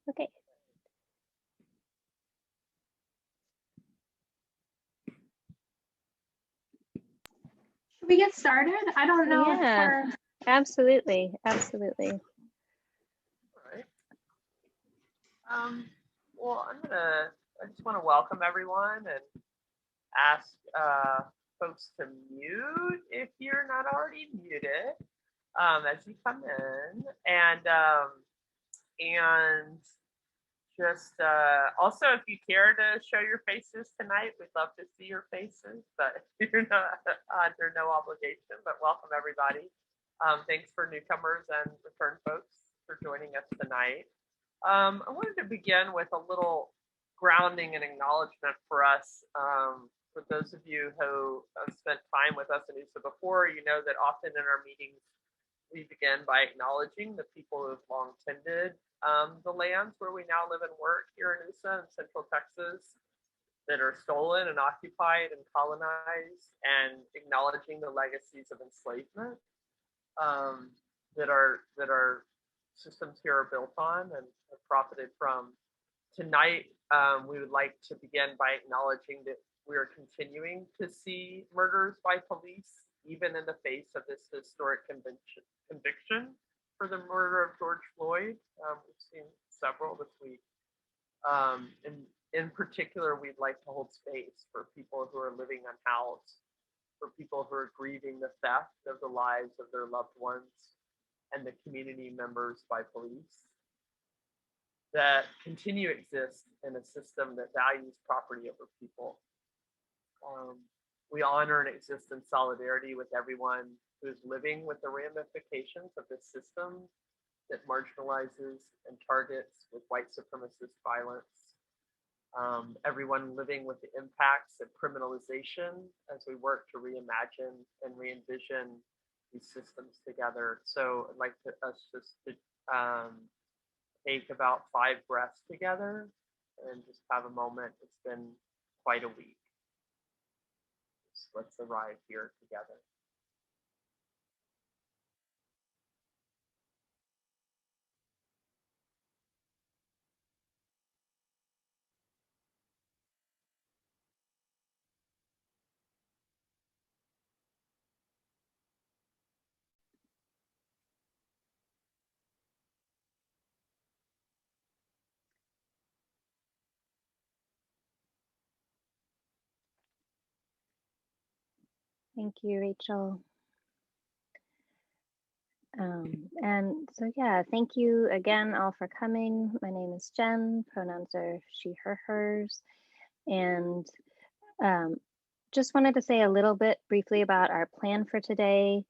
Okay. Should we get started? I don't know if we're... Absolutely, absolutely. All right. Well, I just want to welcome everyone and ask folks to mute if you're not already muted as you come in, and just also, if you care to show your faces tonight, we'd love to see your faces, but you're not under no obligation. But welcome everybody. Thanks for newcomers and return folks for joining us tonight. I wanted to begin with a little grounding and acknowledgement for us. For those of you who have spent time with us in UWSA before, you know that often in our meetings, we begin by acknowledging the people who have long tended the lands where we now live and work here in UWSA and Central Texas that are stolen and occupied and colonized, and acknowledging the legacies of enslavement that our systems here are built on and have profited from. Tonight, we would like to begin by acknowledging that we are continuing to see murders by police, even in the face of this historic conviction for the murder of George Floyd. We've seen several this week. And in particular, we'd like to hold space for people who are living unhoused, for people who are grieving the theft of the lives of their loved ones and the community members by police that continue to exist in a system that values property over people. We honor and exist in solidarity with everyone who is living with the ramifications of this system that marginalizes and targets with white supremacist violence. Everyone living with the impacts of criminalization as we work to reimagine and re-envision these systems together. So I'd like us just to take about 5 breaths together and just have a moment. It's been quite a week. Let's arrive here together. Thank you, Rachel. And so, yeah, thank you again all for coming. My name is Jen, pronouns are she, her, hers. And just wanted to say a little bit briefly about our plan for today.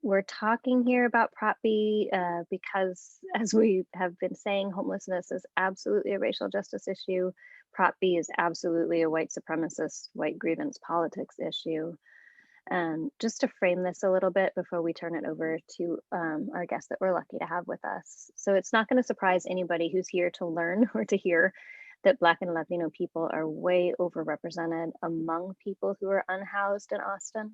We're talking here about Prop B because, as we have been saying, homelessness is absolutely a racial justice issue. Prop B is absolutely a white supremacist, white grievance politics issue. And just to frame this a little bit before we turn it over to our guest that we're lucky to have with us. So it's not going to surprise anybody who's here to learn or to hear that Black and Latino people are way overrepresented among people who are unhoused in Austin.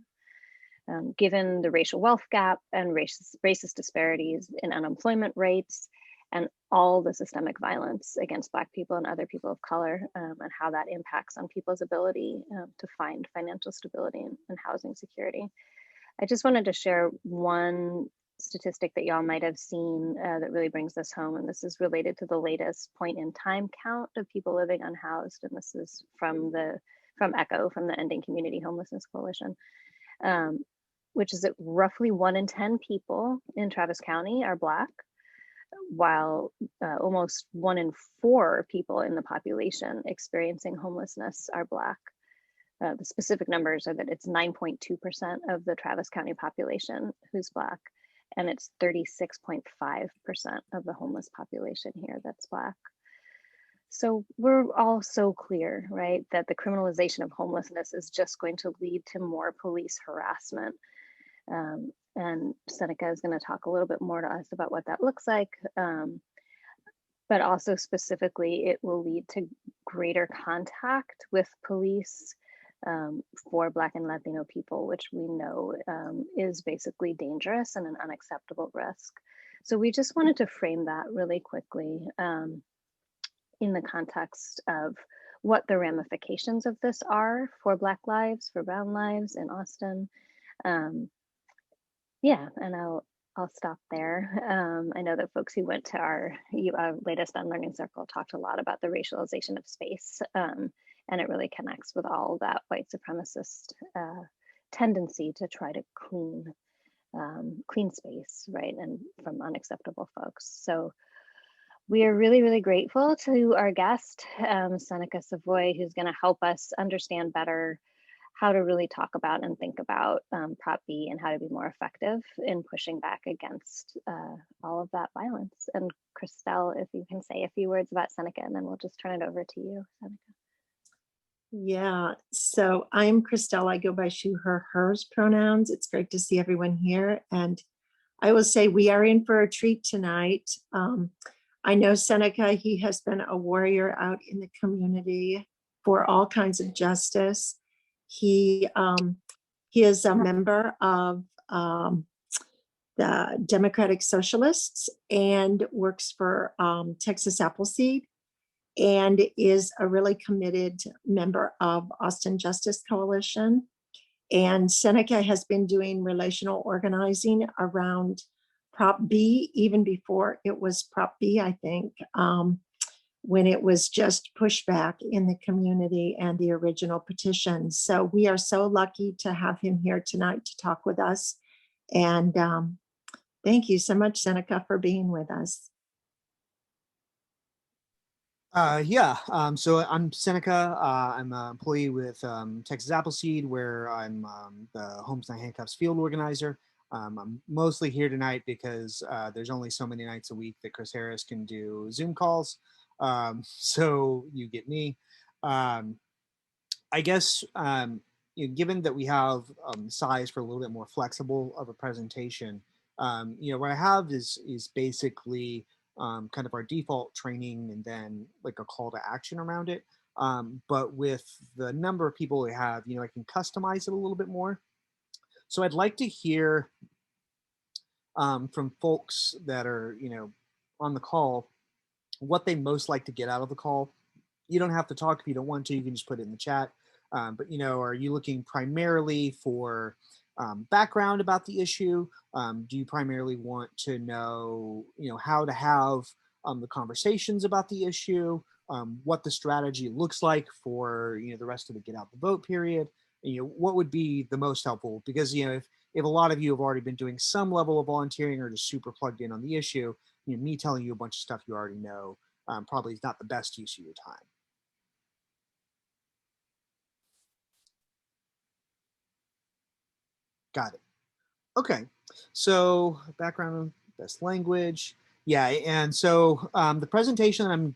Given the racial wealth gap and racist disparities in unemployment rates and all the systemic violence against Black people and other people of color, and how that impacts on people's ability to find financial stability and housing security. I just wanted to share one statistic that y'all might have seen that really brings this home, and this is related to the latest point in time count of people living unhoused, and this is from ECHO, from the Ending Community Homelessness Coalition, which is that roughly 1 in 10 people in Travis County are Black, while almost 1 in 4 people in the population experiencing homelessness are Black. The specific numbers are that it's 9.2% of the Travis County population who's Black, and it's 36.5% of the homeless population here that's Black. So we're all so clear, right, that the criminalization of homelessness is just going to lead to more police harassment. And Seneca is going to talk a little bit more to us about what that looks like. But also specifically, it will lead to greater contact with police for Black and Latino people, which we know is basically dangerous and an unacceptable risk. So we just wanted to frame that really quickly in the context of what the ramifications of this are for Black lives, for Brown lives in Austin. Yeah, and I'll stop there. I know that folks who went to our latest Unlearning Circle talked a lot about the racialization of space, and it really connects with all that white supremacist tendency to try to clean space, right, and from unacceptable folks. So we are really, really grateful to our guest, Seneca Savoie, who's going to help us understand better how to really talk about and think about Prop B and how to be more effective in pushing back against all of that violence. And Christelle, if you can say a few words about Seneca, and then we'll just turn it over to you, Seneca. Yeah, so I'm Christelle. I go by she, her, hers pronouns. It's great to see everyone here. And I will say we are in for a treat tonight. I know Seneca, he has been a warrior out in the community for all kinds of justice. He is a member of the Democratic Socialists and works for Texas Appleseed, and is a really committed member of Austin Justice Coalition. And Seneca has been doing relational organizing around Prop B, even before it was Prop B, I think, when it was just pushback in the community and the original petition. So we are so lucky to have him here tonight to talk with us. And thank you so much, Seneca, for being with us. So I'm Seneca. I'm an employee with Texas Appleseed, where I'm the Homes Not Handcuffs field organizer. I'm mostly here tonight because there's only so many nights a week that Chris Harris can do Zoom calls. So you get me. I guess, given that we have size for a little bit more flexible of a presentation, what I have is basically kind of our default training and then like a call to action around it. But with the number of people we have, I can customize it a little bit more. So I'd like to hear from folks that are, on the call, what they most like to get out of the call. You don't have to talk if you don't want to. You can just put it in the chat. But are you looking primarily for background about the issue? Do you primarily want to know, how to have the conversations about the issue? What the strategy looks like for the rest of the get out the vote period? What would be the most helpful? Because if a lot of you have already been doing some level of volunteering or just super plugged in on the issue, me telling you a bunch of stuff you already know probably is not the best use of your time. Got it. Okay, so background, best language. Yeah, and so the presentation that I'm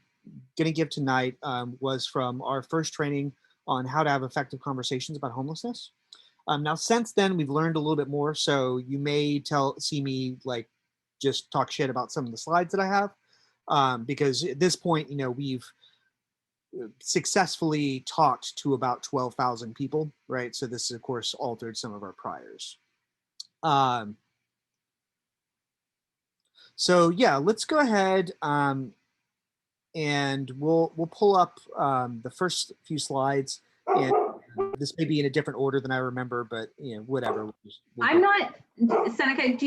going to give tonight was from our first training on how to have effective conversations about homelessness. Now, since then, we've learned a little bit more, so you may see me like just talk shit about some of the slides that I have, because at this point, we've successfully talked to about 12,000 people, right? So this, of course, altered some of our priors. So yeah, let's go ahead and we'll pull up the first few slides, and this may be in a different order than I remember, but whatever. I'm not, Seneca,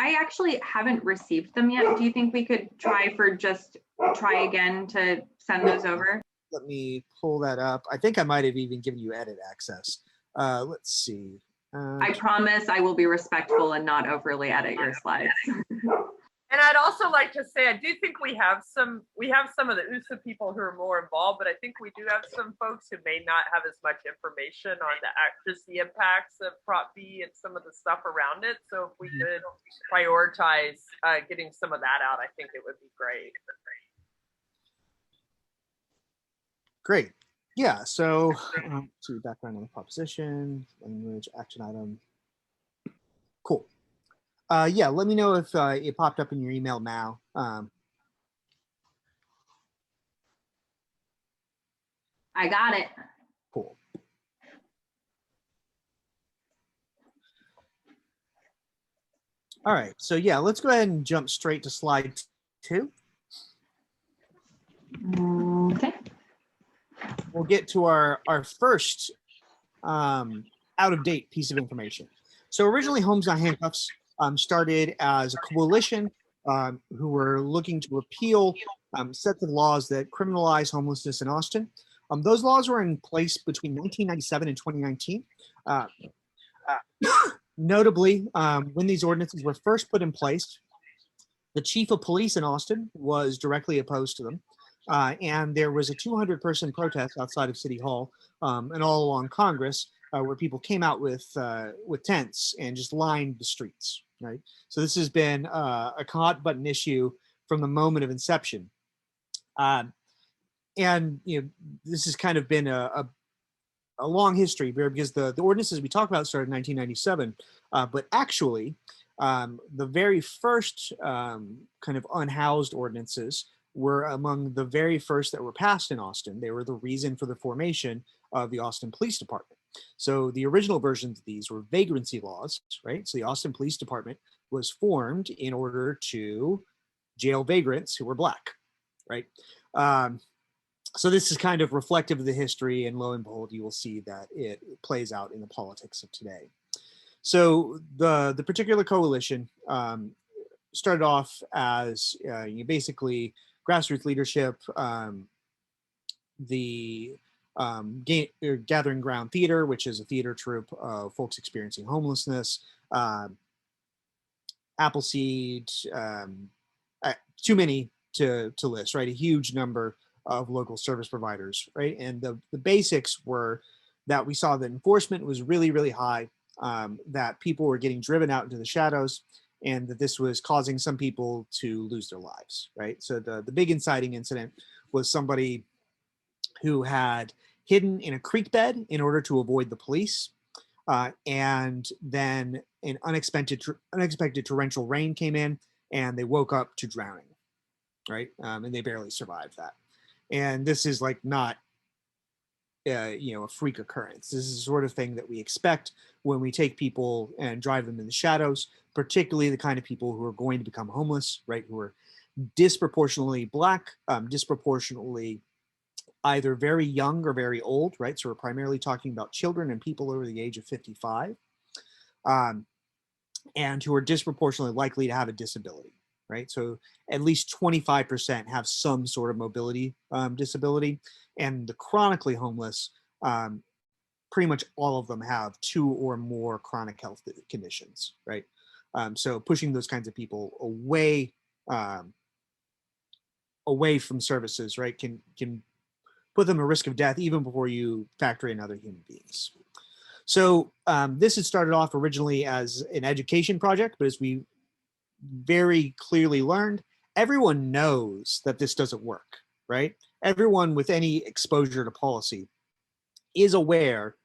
I actually haven't received them yet. Do you think we could try again to send those over? Let me pull that up. I think I might have even given you edit access. Let's see. I promise I will be respectful and not overly edit your slides. And I'd also like to say, I do think we have some of the UWSA people who are more involved, but I think we do have some folks who may not have as much information on just the impacts of Prop B and some of the stuff around it. So if we could prioritize getting some of that out, I think it would be great. Great. Yeah, so to background on the proposition, language, action item. Cool. Yeah, let me know if it popped up in your email now. I got it. Cool. All right, so yeah, let's go ahead and jump straight to slide 2. Okay. We'll get to our first out-of-date piece of information. So originally, Homes Not Handcuffs started as a coalition who were looking to repeal sets of laws that criminalize homelessness in Austin. Those laws were in place between 1997 and 2019. Notably, when these ordinances were first put in place, the chief of police in Austin was directly opposed to them. And there was a 200-person protest outside of City Hall and all along Congress where people came out with tents and just lined the streets, right? So this has been a hot button issue from the moment of inception. And this has kind of been a long history because the ordinances we talk about started in 1997, but actually the very first kind of unhoused ordinances were among the very first that were passed in Austin. They were the reason for the formation of the Austin Police Department. So the original versions of these were vagrancy laws, right? So the Austin Police Department was formed in order to jail vagrants who were Black, right? So this is kind of reflective of the history, and lo and behold, you will see that it plays out in the politics of today. So the particular coalition started off as basically grassroots leadership, the Gathering Ground Theater, which is a theater troupe of folks experiencing homelessness, Appleseed, too many to list, right? A huge number of local service providers, right? And the basics were that we saw that enforcement was really, really high, that people were getting driven out into the shadows, and that this was causing some people to lose their lives, right? So the big inciting incident was somebody who had hidden in a creek bed in order to avoid the police. And then an unexpected torrential rain came in and they woke up to drowning, right? And they barely survived that. And this is like not, a freak occurrence. This is the sort of thing that we expect when we take people and drive them in the shadows, particularly the kind of people who are going to become homeless, right? Who are disproportionately Black, disproportionately either very young or very old, right? So we're primarily talking about children and people over the age of 55, and who are disproportionately likely to have a disability, right? So at least 25% have some sort of mobility disability, and the chronically homeless, pretty much all of them have 2 or more chronic health conditions, right? So pushing those kinds of people away from services, right, can put them at risk of death even before you factor in other human beings. So this had started off originally as an education project, but as we very clearly learned, everyone knows that this doesn't work, right? Everyone with any exposure to policy is aware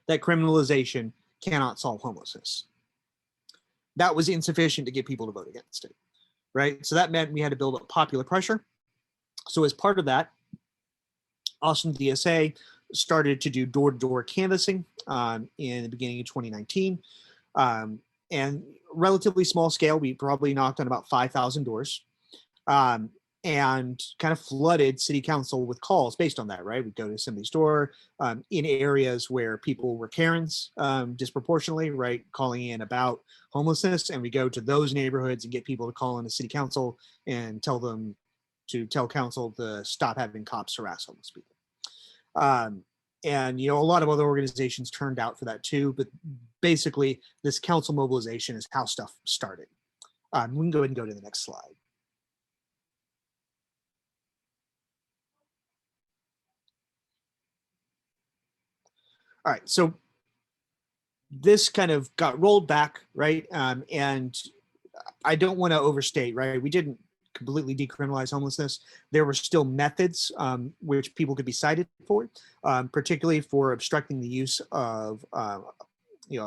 that criminalization cannot solve homelessness. That was insufficient to get people to vote against it, right? So that meant we had to build up popular pressure. So as part of that, Austin DSA started to do door-to-door canvassing in the beginning of 2019. And relatively small scale, we probably knocked on about 5,000 doors and kind of flooded city council with calls based on that, right? We'd go to somebody's door in areas where people were Karens disproportionately, right? Calling in about homelessness. And we go to those neighborhoods and get people to call in the city council and tell them to tell council to stop having cops harass homeless people. And a lot of other organizations turned out for that too, but basically this council mobilization is how stuff started. We can go ahead and go to the next slide. All right, so this kind of got rolled back, right? And I don't want to overstate, right? We didn't completely decriminalize homelessness. There were still methods which people could be cited for, particularly for obstructing the use of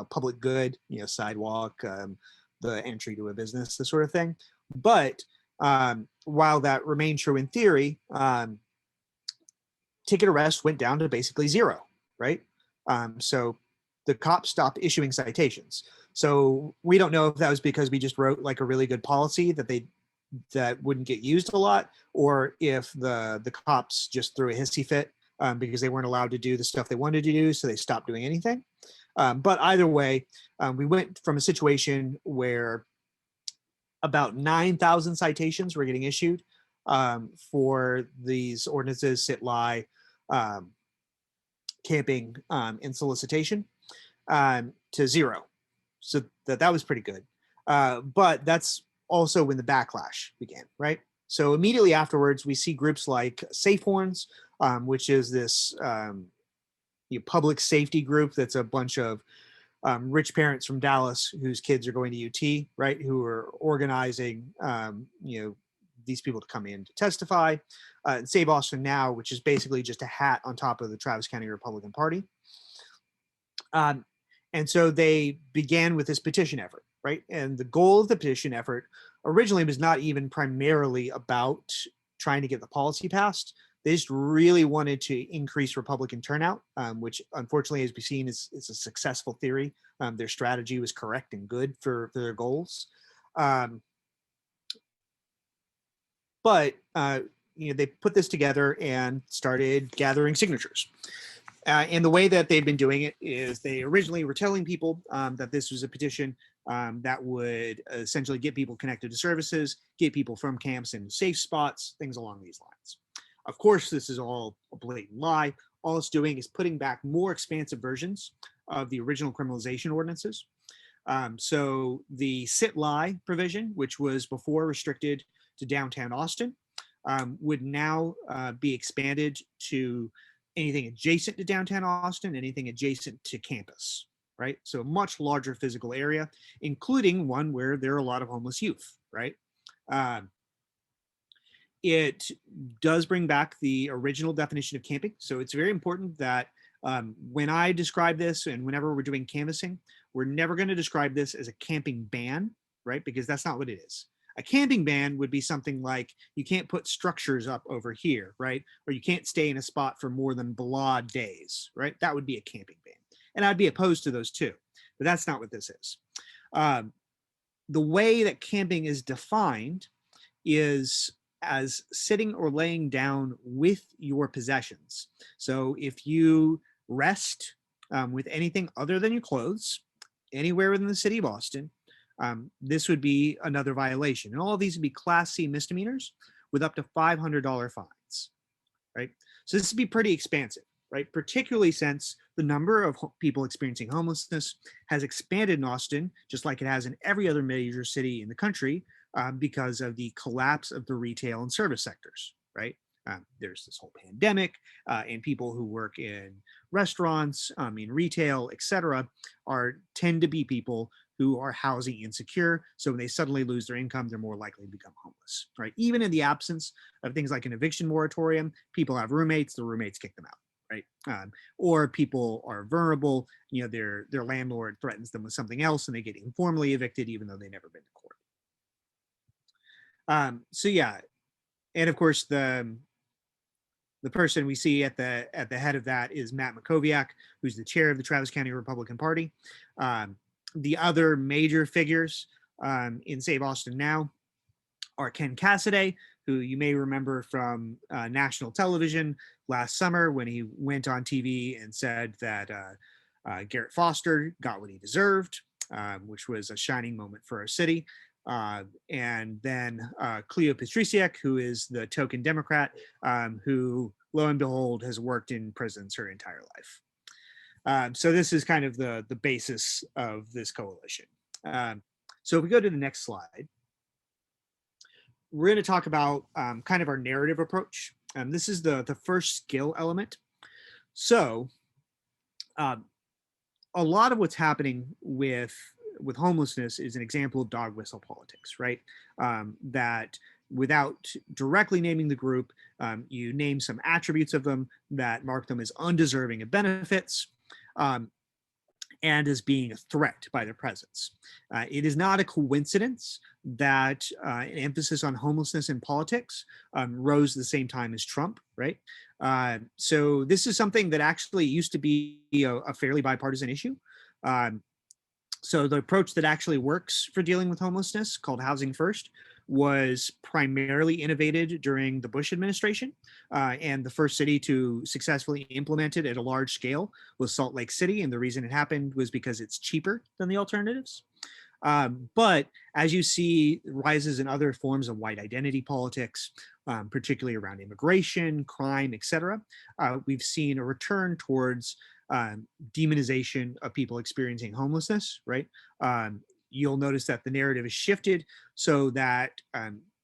public good, sidewalk, the entry to a business, this sort of thing. But while that remained true in theory, ticket arrests went down to basically 0, right? So the cops stopped issuing citations. So we don't know if that was because we just wrote like a really good policy that wouldn't get used a lot, or if the cops just threw a hissy fit because they weren't allowed to do the stuff they wanted to do, so they stopped doing anything. But either way, we went from a situation where about 9,000 citations were getting issued for these ordinances, sit, lie, camping, and solicitation, to 0. So that was pretty good. But that's also when the backlash began, right? So immediately afterwards, we see groups like Safe Horns, which is this public safety group that's a bunch of rich parents from Dallas whose kids are going to UT, right? Who are organizing, these people to come in to testify. And Save Austin Now, which is basically just a hat on top of the Travis County Republican Party. And so they began with this petition effort, right? And the goal of the petition effort originally was not even primarily about trying to get the policy passed. They just really wanted to increase Republican turnout, which unfortunately, as we've seen, is a successful theory. Their strategy was correct and good for their goals. But they put this together and started gathering signatures. And the way that they've been doing it is they originally were telling people that this was a petition that would essentially get people connected to services, get people from camps into safe spots, things along these lines. Of course, this is all a blatant lie. All it's doing is putting back more expansive versions of the original criminalization ordinances. So the sit-lie provision, which was before restricted to downtown Austin, would now be expanded to anything adjacent to downtown Austin, anything adjacent to campus, right? So a much larger physical area, including one where there are a lot of homeless youth, right? It does bring back the original definition of camping. So it's very important that when I describe this and whenever we're doing canvassing, we're never going to describe this as a camping ban, right? Because that's not what it is. A camping ban would be something like you can't put structures up over here, right? Or you can't stay in a spot for more than blah days, right? That would be a camping ban. And I'd be opposed to those too, but that's not what this is. The way that camping is defined is as sitting or laying down with your possessions. So if you rest with anything other than your clothes, anywhere within the city of Austin, this would be another violation. And all of these would be Class C misdemeanors with up to $500 fines, right? So this would be pretty expansive, right? Particularly since the number of people experiencing homelessness has expanded in Austin, just like it has in every other major city in the country, because of the collapse of the retail and service sectors, right? There's this whole pandemic, and people who work in restaurants, in retail, etc., tend to be people who are housing insecure. So when they suddenly lose their income, they're more likely to become homeless, right? Even in the absence of things like an eviction moratorium, people have roommates, the roommates kick them out, right? Or people are vulnerable, their landlord threatens them with something else and they get informally evicted even though they've never been to court. So yeah, and of course the person we see at the head of that is Matt Makoviak, who's the chair of the Travis County Republican Party. The other major figures in Save Austin Now are Ken Cassidy, who you may remember from national television last summer when he went on TV and said that Garrett Foster got what he deserved, which was a shining moment for our city. And then Cleo Patriciak, who is the token Democrat, who, lo and behold, has worked in prisons her entire life. So this is kind of the basis of this coalition. So if we go to the next slide, we're going to talk about kind of our narrative approach. This is the first skill element. So a lot of what's happening with homelessness is an example of dog whistle politics, right? That without directly naming the group, you name some attributes of them that mark them as undeserving of benefits, and as being a threat by their presence. It is not a coincidence that an emphasis on homelessness in politics rose at the same time as Trump, right? So this is something that actually used to be a fairly bipartisan issue. So the approach that actually works for dealing with homelessness, called Housing First, was primarily innovated during the Bush administration. And the first city to successfully implement it at a large scale was Salt Lake City. And the reason it happened was because it's cheaper than the alternatives. But as you see rises in other forms of white identity politics, particularly around immigration, crime, etc., we've seen a return towards demonization of people experiencing homelessness, right? You'll notice that the narrative is shifted so that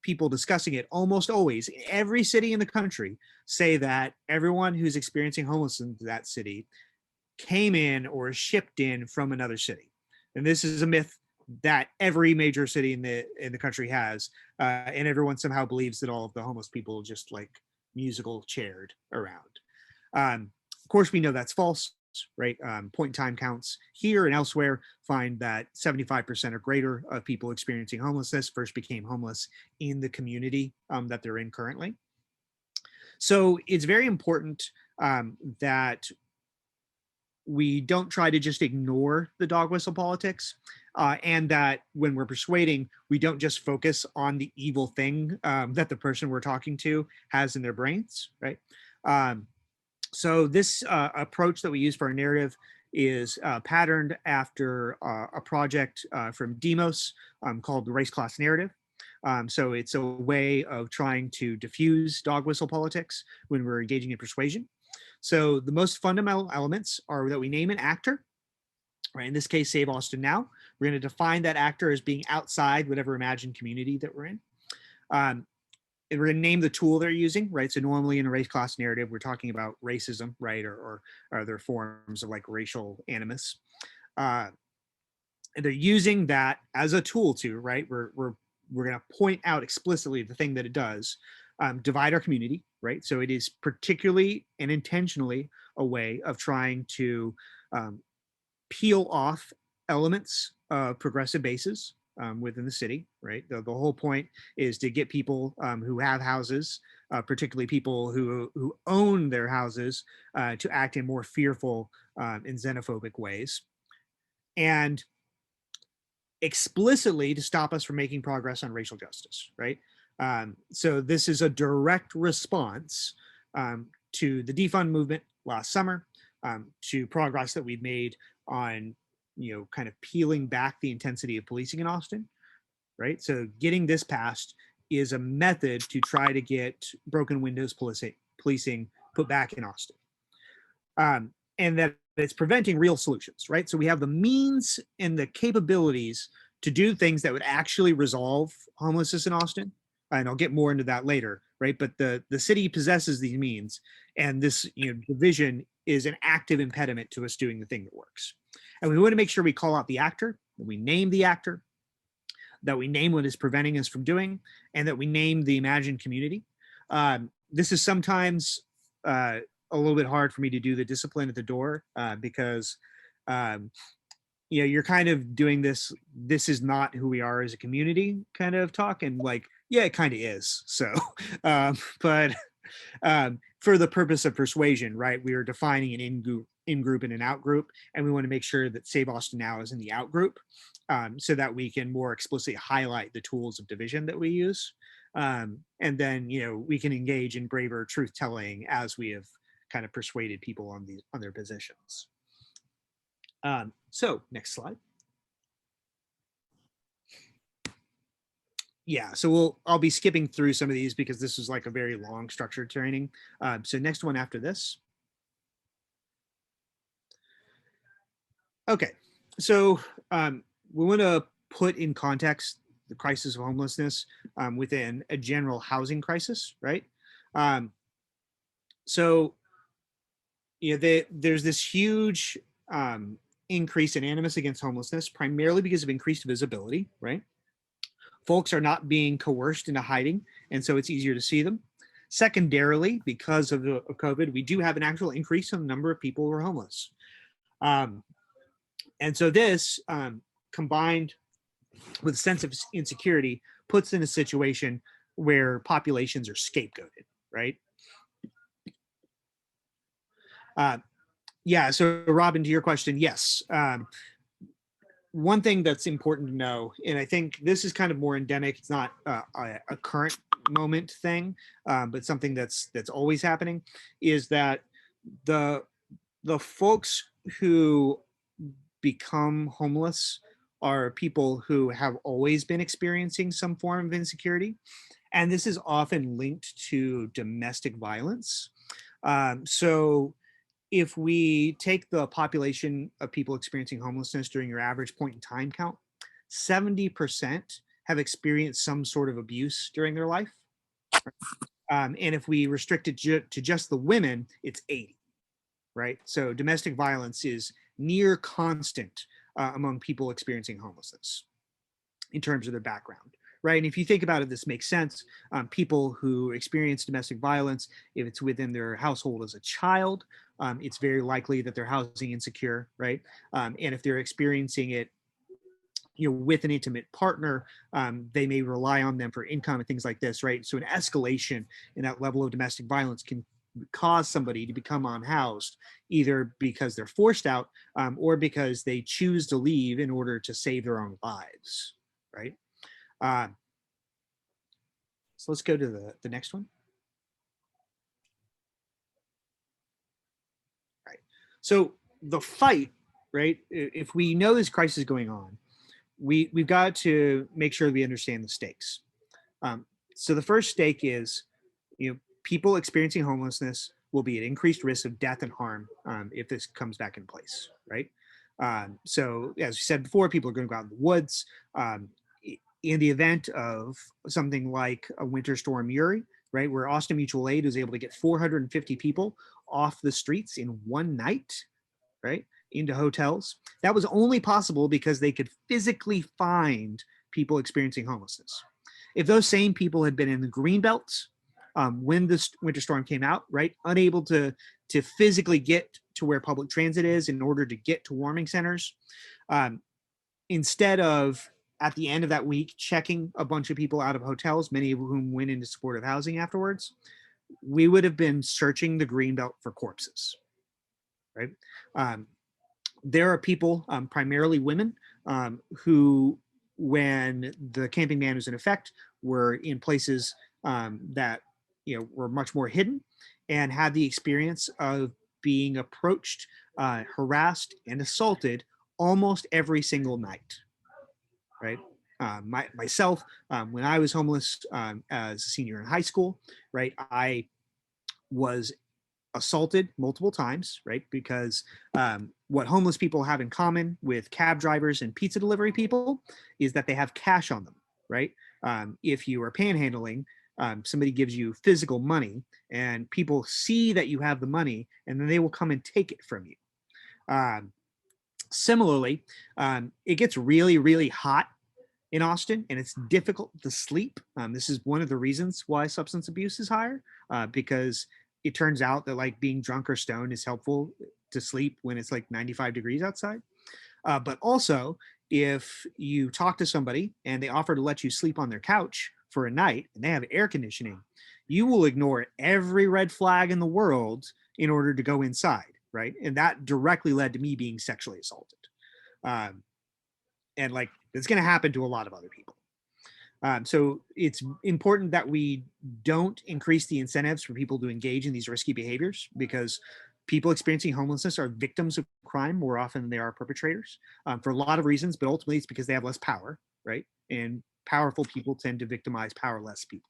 people discussing it almost always, in every city in the country, say that everyone who's experiencing homelessness in that city came in or shipped in from another city. And this is a myth that every major city in the country has, and everyone somehow believes that all of the homeless people just like musical chaired around. Of course, we know that's false, right? Point in time counts here and elsewhere find that 75% or greater of people experiencing homelessness first became homeless in the community that they're in currently. So it's very important that we don't try to just ignore the dog whistle politics, and that when we're persuading, we don't just focus on the evil thing that the person we're talking to has in their brains, right? So this approach that we use for our narrative is patterned after a project from Demos called the Race Class Narrative. So it's a way of trying to diffuse dog whistle politics when we're engaging in persuasion. So the most fundamental elements are that we name an actor, right? In this case, Save Austin Now. We're going to define that actor as being outside whatever imagined community that we're in. And we're going to name the tool they're using, right? So normally in a race class narrative, we're talking about racism, right? Or other forms of like racial animus. And they're using that as a tool to, right? We're going to point out explicitly the thing that it does. Divide our community, right? So it is particularly and intentionally a way of trying to peel off elements of progressive bases within the city, right? The whole point is to get people who have houses, particularly people who own their houses, to act in more fearful and xenophobic ways. And explicitly to stop us from making progress on racial justice, right? So this is a direct response to the defund movement last summer, to progress that we've made on, kind of peeling back the intensity of policing in Austin, right? So getting this passed is a method to try to get broken windows policing put back in Austin. And that it's preventing real solutions, right? So we have the means and the capabilities to do things that would actually resolve homelessness in Austin. And I'll get more into that later, right? But the city possesses these means, and this division is an active impediment to us doing the thing that works. And we want to make sure we call out the actor, that we name the actor, that we name what is preventing us from doing, and that we name the imagined community. This is sometimes a little bit hard for me to do the discipline at the door because you're kind of doing this is not who we are as a community kind of talk, and like, yeah, it kind of is. So but for the purpose of persuasion, right, we are defining an in-group and an out-group, and we want to make sure that Save Austin Now is in the out-group, so that we can more explicitly highlight the tools of division that we use, and then we can engage in braver truth-telling as we have kind of persuaded people on their positions. So next slide. Yeah, so I'll be skipping through some of these because this is like a very long structured training. So next one after this. Okay, so we want to put in context the crisis of homelessness within a general housing crisis, right? So there's this huge increase in animus against homelessness, primarily because of increased visibility, right? Folks are not being coerced into hiding, and so it's easier to see them. Secondarily, because of COVID, we do have an actual increase in the number of people who are homeless. And so this, combined with a sense of insecurity, puts in a situation where populations are scapegoated, right? Yeah, so Robin, to your question, yes. one thing that's important to know, and I think this is kind of more endemic, it's not a current moment thing, but something that's always happening, is that the folks who become homeless are people who have always been experiencing some form of insecurity. And this is often linked to domestic violence. So if we take the population of people experiencing homelessness during your average point in time count, 70% have experienced some sort of abuse during their life. And if we restrict it to just the women, it's 80, right? So domestic violence is near constant among people experiencing homelessness in terms of their background, right? And if you think about it, this makes sense. People who experience domestic violence, if it's within their household as a child, it's very likely that they're housing insecure, right? And if they're experiencing it, with an intimate partner, they may rely on them for income and things like this, right? So an escalation in that level of domestic violence can cause somebody to become unhoused, either because they're forced out or because they choose to leave in order to save their own lives, right? So let's go to the next one. Right. So the fight, right? If we know this crisis is going on, we've got to make sure we understand the stakes. So the first stake is, people experiencing homelessness will be at increased risk of death and harm if this comes back in place, right? So as we said before, people are going to go out in the woods. In the event of something like a winter storm Uri, right, where Austin Mutual Aid was able to get 450 people off the streets in one night, right, into hotels. That was only possible because they could physically find people experiencing homelessness. If those same people had been in the green belts when this winter storm came out, right, unable to physically get to where public transit is in order to get to warming centers, instead of at the end of that week checking a bunch of people out of hotels, many of whom went into supportive housing afterwards, we would have been searching the green belt for corpses, right? There are people, primarily women, who, when the camping ban was in effect, were in places that were much more hidden and had the experience of being approached, harassed, and assaulted almost every single night, right? Myself, when I was homeless as a senior in high school, right, I was assaulted multiple times, right? Because what homeless people have in common with cab drivers and pizza delivery people is that they have cash on them, right? If you are panhandling, somebody gives you physical money and people see that you have the money and then they will come and take it from you. Similarly, it gets really, really hot in Austin and it's difficult to sleep. This is one of the reasons why substance abuse is higher, because it turns out that like being drunk or stoned is helpful to sleep when it's like 95 degrees outside. But also, if you talk to somebody and they offer to let you sleep on their couch for a night and they have air conditioning, you will ignore every red flag in the world in order to go inside, right? And that directly led to me being sexually assaulted. And like, it's going to happen to a lot of other people. So it's important that we don't increase the incentives for people to engage in these risky behaviors, because people experiencing homelessness are victims of crime more often than they are perpetrators, for a lot of reasons, but ultimately it's because they have less power, right? And powerful people tend to victimize powerless people.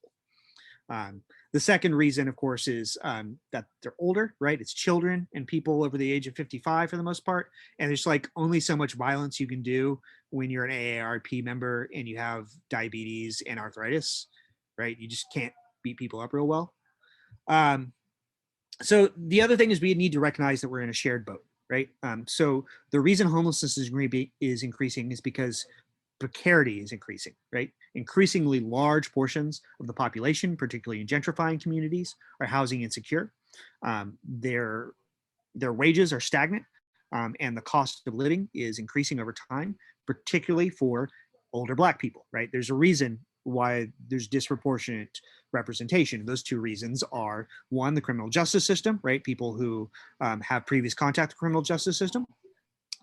The second reason, of course, is that they're older, right? It's children and people over the age of 55 for the most part. And there's like only so much violence you can do when you're an AARP member and you have diabetes and arthritis, right? You just can't beat people up real well. So the other thing is we need to recognize that we're in a shared boat, right? So the reason homelessness is increasing is because precarity is increasing, right? Increasingly large portions of the population, particularly in gentrifying communities, are housing insecure. Their wages are stagnant, and the cost of living is increasing over time, particularly for older Black people, right? There's a reason why there's disproportionate representation. Those two reasons are, one, the criminal justice system, right? People who have previous contact with the criminal justice system,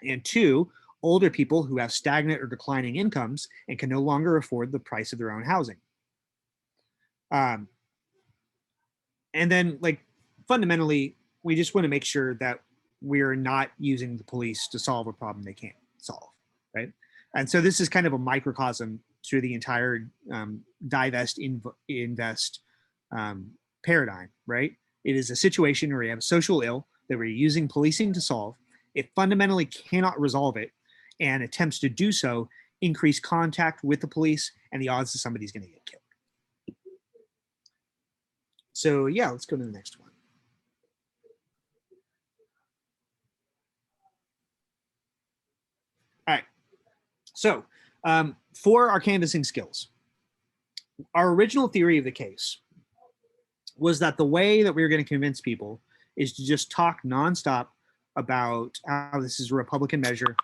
and two, older people who have stagnant or declining incomes and can no longer afford the price of their own housing. And then, like, fundamentally, we just want to make sure that we're not using the police to solve a problem they can't solve, right? And so this is kind of a microcosm to the entire divest, invest paradigm, right? It is a situation where you have a social ill that we're using policing to solve. It fundamentally cannot resolve it, and attempts to do so increase contact with the police and the odds that somebody's going to get killed. So yeah, let's go to the next one. All right. So for our canvassing skills, our original theory of the case was that the way that we were going to convince people is to just talk nonstop about how this is a Republican measure,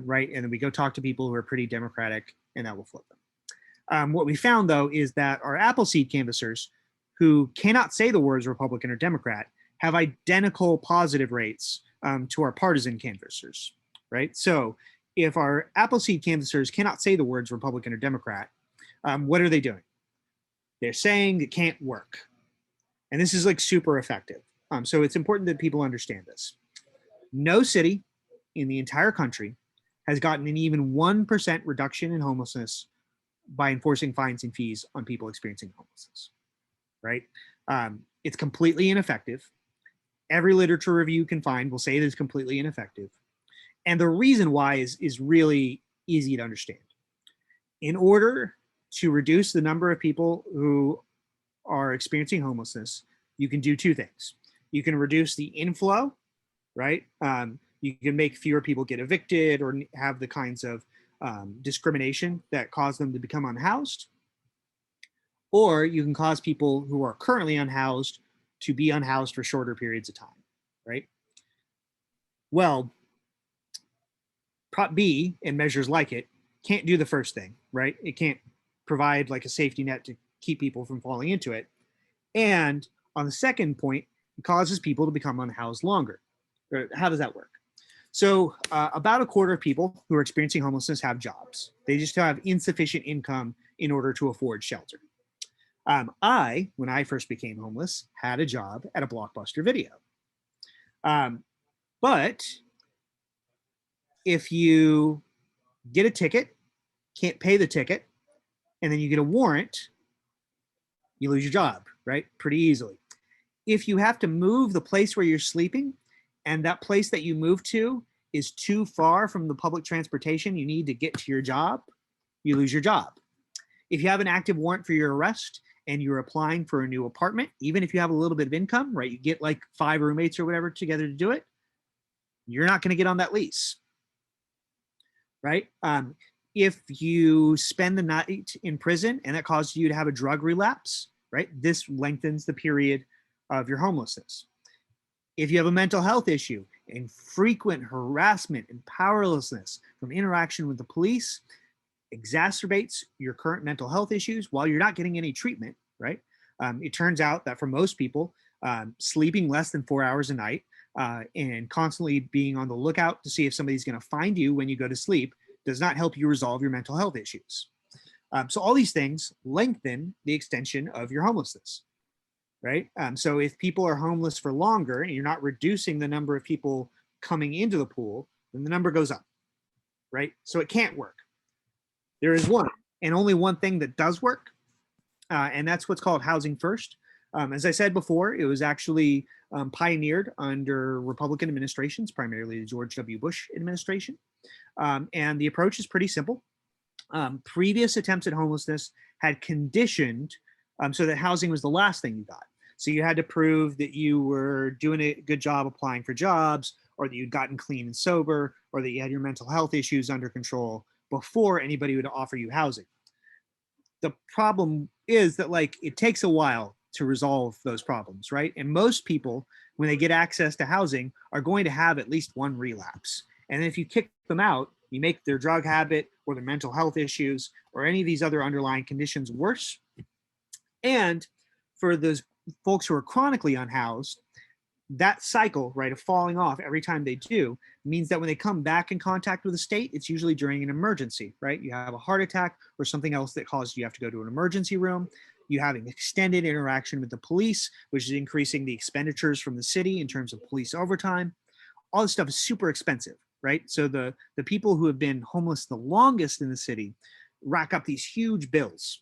right? And then we go talk to people who are pretty Democratic, and that will flip them. What we found, though, is that our Appleseed canvassers who cannot say the words Republican or Democrat have identical positive rates to our partisan canvassers, right? So if our Appleseed canvassers cannot say the words Republican or Democrat, what are they doing? They're saying it can't work. And this is like super effective. So it's important that people understand this. No city in the entire country has gotten an even 1% reduction in homelessness by enforcing fines and fees on people experiencing homelessness, right? It's completely ineffective. Every literature review you can find will say that it's completely ineffective. And the reason why is really easy to understand. In order to reduce the number of people who are experiencing homelessness, you can do two things. You can reduce the inflow, right? You can make fewer people get evicted or have the kinds of discrimination that cause them to become unhoused. Or you can cause people who are currently unhoused to be unhoused for shorter periods of time, right? Well, Prop B and measures like it can't do the first thing, right? It can't provide like a safety net to keep people from falling into it. And on the second point, it causes people to become unhoused longer. How does that work? So about a quarter of people who are experiencing homelessness have jobs. They just have insufficient income in order to afford shelter. When I first became homeless, had a job at a Blockbuster Video. But if you get a ticket, can't pay the ticket, and then you get a warrant, you lose your job, right? Pretty easily. If you have to move the place where you're sleeping, and that place that you move to is too far from the public transportation you need to get to your job, you lose your job. If you have an active warrant for your arrest and you're applying for a new apartment, even if you have a little bit of income, right, you get like 5 roommates or whatever together to do it, you're not going to get on that lease, right? If you spend the night in prison and that causes you to have a drug relapse, right, this lengthens the period of your homelessness. If you have a mental health issue and frequent harassment and powerlessness from interaction with the police exacerbates your current mental health issues while you're not getting any treatment, right? It turns out that for most people, sleeping less than 4 hours a night and constantly being on the lookout to see if somebody's going to find you when you go to sleep does not help you resolve your mental health issues. So all these things lengthen the extension of your homelessness, right? So if people are homeless for longer and you're not reducing the number of people coming into the pool, then the number goes up, right? So it can't work. There is one and only one thing that does work, and that's what's called housing first. As I said before, it was actually pioneered under Republican administrations, primarily the George W. Bush administration. And the approach is pretty simple. Previous attempts at homelessness had conditioned so that housing was the last thing you got. So you had to prove that you were doing a good job applying for jobs, or that you'd gotten clean and sober, or that you had your mental health issues under control before anybody would offer you housing. The problem is that, like, it takes a while to resolve those problems, right? And most people, when they get access to housing, are going to have at least one relapse. And if you kick them out, you make their drug habit or their mental health issues or any of these other underlying conditions worse. And for those folks who are chronically unhoused, that cycle, right, of falling off every time they do means that when they come back in contact with the state, it's usually during an emergency, right? You have a heart attack or something else that caused you have to go to an emergency room. You have an extended interaction with the police, which is increasing the expenditures from the city in terms of police overtime. All this stuff is super expensive, right? So the people who have been homeless the longest in the city rack up these huge bills.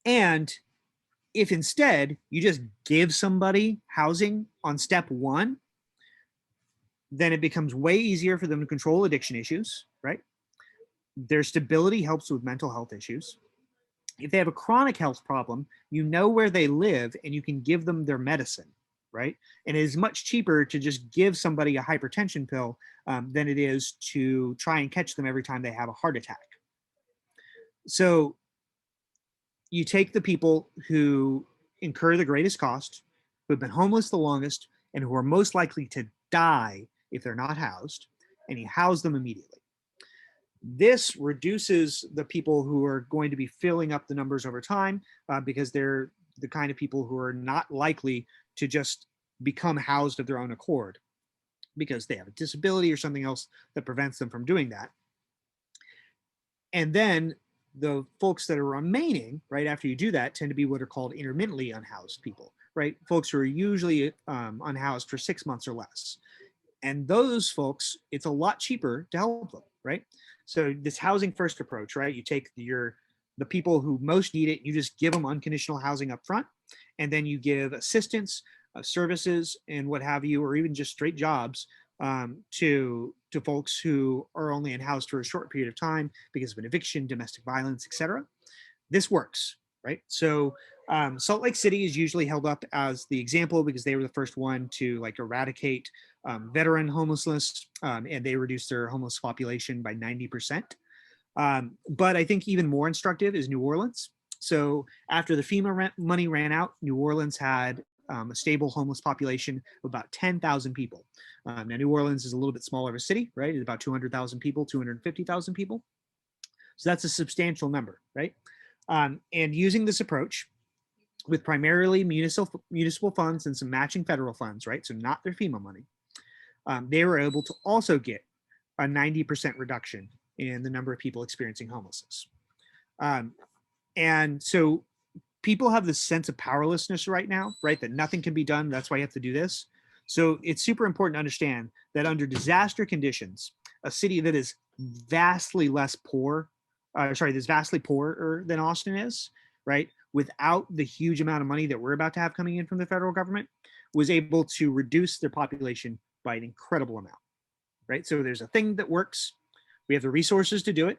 And if instead you just give somebody housing on step one, then it becomes way easier for them to control addiction issues, right? Their stability helps with mental health issues. If they have a chronic health problem, you know where they live and you can give them their medicine, right? And it is much cheaper to just give somebody a hypertension pill than it is to try and catch them every time they have a heart attack. So you take the people who incur the greatest cost, who have been homeless the longest, and who are most likely to die if they're not housed, and you house them immediately. This reduces the people who are going to be filling up the numbers over time because they're the kind of people who are not likely to just become housed of their own accord because they have a disability or something else that prevents them from doing that. And then the folks that are remaining right after you do that tend to be what are called intermittently unhoused people, right? Folks who are usually unhoused for 6 months or less. And those folks, it's a lot cheaper to help them, right? So this housing first approach, right? You take the people who most need it, you just give them unconditional housing up front, and then you give assistance, services, and what have you, or even just straight jobs to folks who are only unhoused for a short period of time because of an eviction, domestic violence, etc. This works, right? So Salt Lake City is usually held up as the example because they were the first one to like eradicate veteran homelessness, and they reduced their homeless population by 90%. But I think even more instructive is New Orleans. So after the FEMA money ran out, New Orleans had a stable homeless population of about 10,000 people. Now, New Orleans is a little bit smaller of a city, right? It's about 200,000 people, 250,000 people. So that's a substantial number, right? And using this approach with primarily municipal funds and some matching federal funds, right? So not their FEMA money. They were able to also get a 90% reduction in the number of people experiencing homelessness. And so people have this sense of powerlessness right now, right? That nothing can be done. That's why you have to do this. So it's super important to understand that under disaster conditions, a city that is vastly less poor, that's vastly poorer than Austin is, right? Without the huge amount of money that we're about to have coming in from the federal government, was able to reduce their population by an incredible amount, right? So there's a thing that works. We have the resources to do it,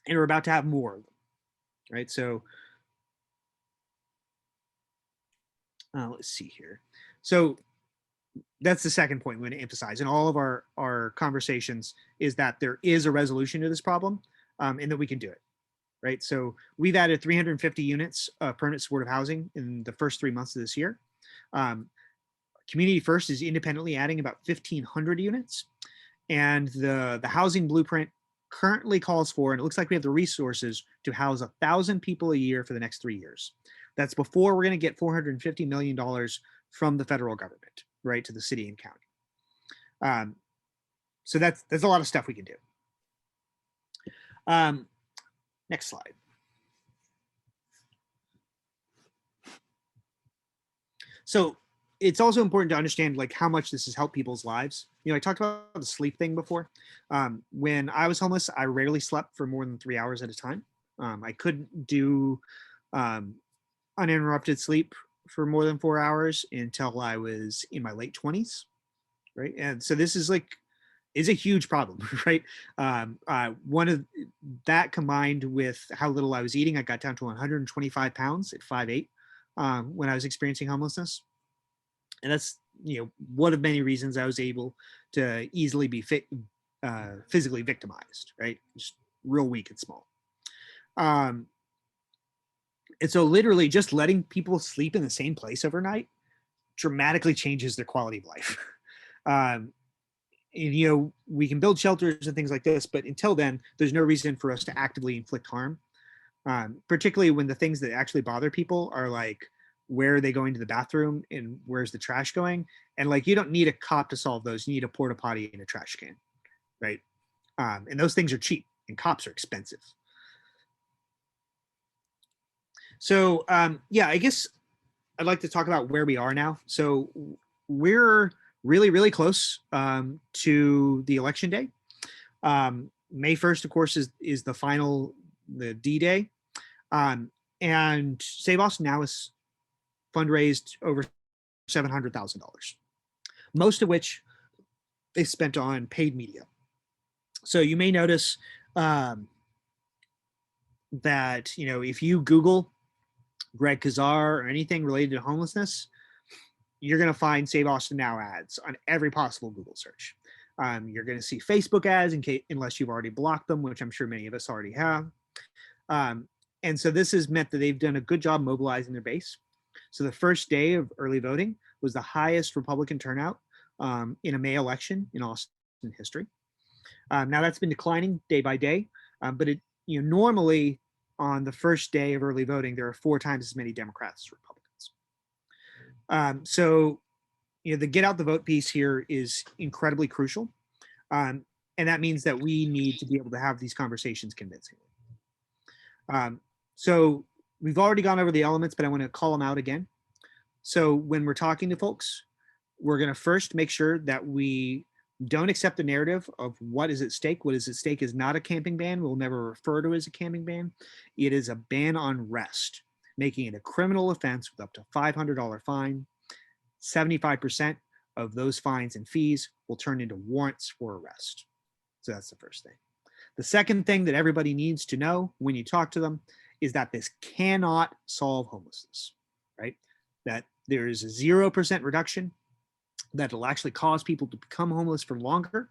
and we're about to have more of them, right? So let's see here. So that's the second point we want to emphasize in all of our conversations is that there is a resolution to this problem and that we can do it, right? So we've added 350 units of permanent supportive housing in the first 3 months of this year. Community First is independently adding about 1,500 units. And the housing blueprint currently calls for, and it looks like we have the resources to house 1,000 people a year for the next 3 years. That's before we're going to get $450 million from the federal government, right, to the city and county. So that's a lot of stuff we can do. Next slide. So it's also important to understand like how much this has helped people's lives. You know, I talked about the sleep thing before. When I was homeless, I rarely slept for more than 3 hours at a time. I couldn't do uninterrupted sleep for more than 4 hours until I was in my late 20s, right? And so this is a huge problem, right? One of that combined with how little I was eating, I got down to 125 pounds at 5'8" when I was experiencing homelessness. And that's, one of many reasons I was able to easily be physically victimized, right? Just real weak and small. And so literally just letting people sleep in the same place overnight dramatically changes their quality of life. And, we can build shelters and things like this, but until then, there's no reason for us to actively inflict harm, particularly when the things that actually bother people are like where are they going to the bathroom and where's the trash going. And like, you don't need a cop to solve those. You need a porta potty and a trash can, right? And those things are cheap and cops are expensive. So yeah, I guess I'd like to talk about where we are now. So we're really, really close to the election day. May 1st, of course, is the final, the D-Day. And Save Austin Now has fundraised over $700,000, most of which they spent on paid media. So you may notice that, you know, if you Google Greg Kazar or anything related to homelessness, you're going to find Save Austin Now ads on every possible Google search. You're going to see Facebook ads unless you've already blocked them, which I'm sure many of us already have. And so this has meant that they've done a good job mobilizing their base. So the first day of early voting was the highest Republican turnout in a May election in Austin history. Now that's been declining day by day, but it, you know, normally on the first day of early voting, there are 4 times as many Democrats as Republicans. So, you know, the get out the vote piece here is incredibly crucial. And that means that we need to be able to have these conversations convincingly. So we've already gone over the elements, but I want to call them out again. So when we're talking to folks, we're going to first make sure that we don't accept the narrative of what is at stake. What is at stake is not a camping ban. We'll never refer to it as a camping ban. It is a ban on rest, making it a criminal offense with up to $500 fine. 75% of those fines and fees will turn into warrants for arrest. So that's the first thing. The second thing that everybody needs to know when you talk to them is that this cannot solve homelessness, right? That there is a 0% reduction, that will actually cause people to become homeless for longer.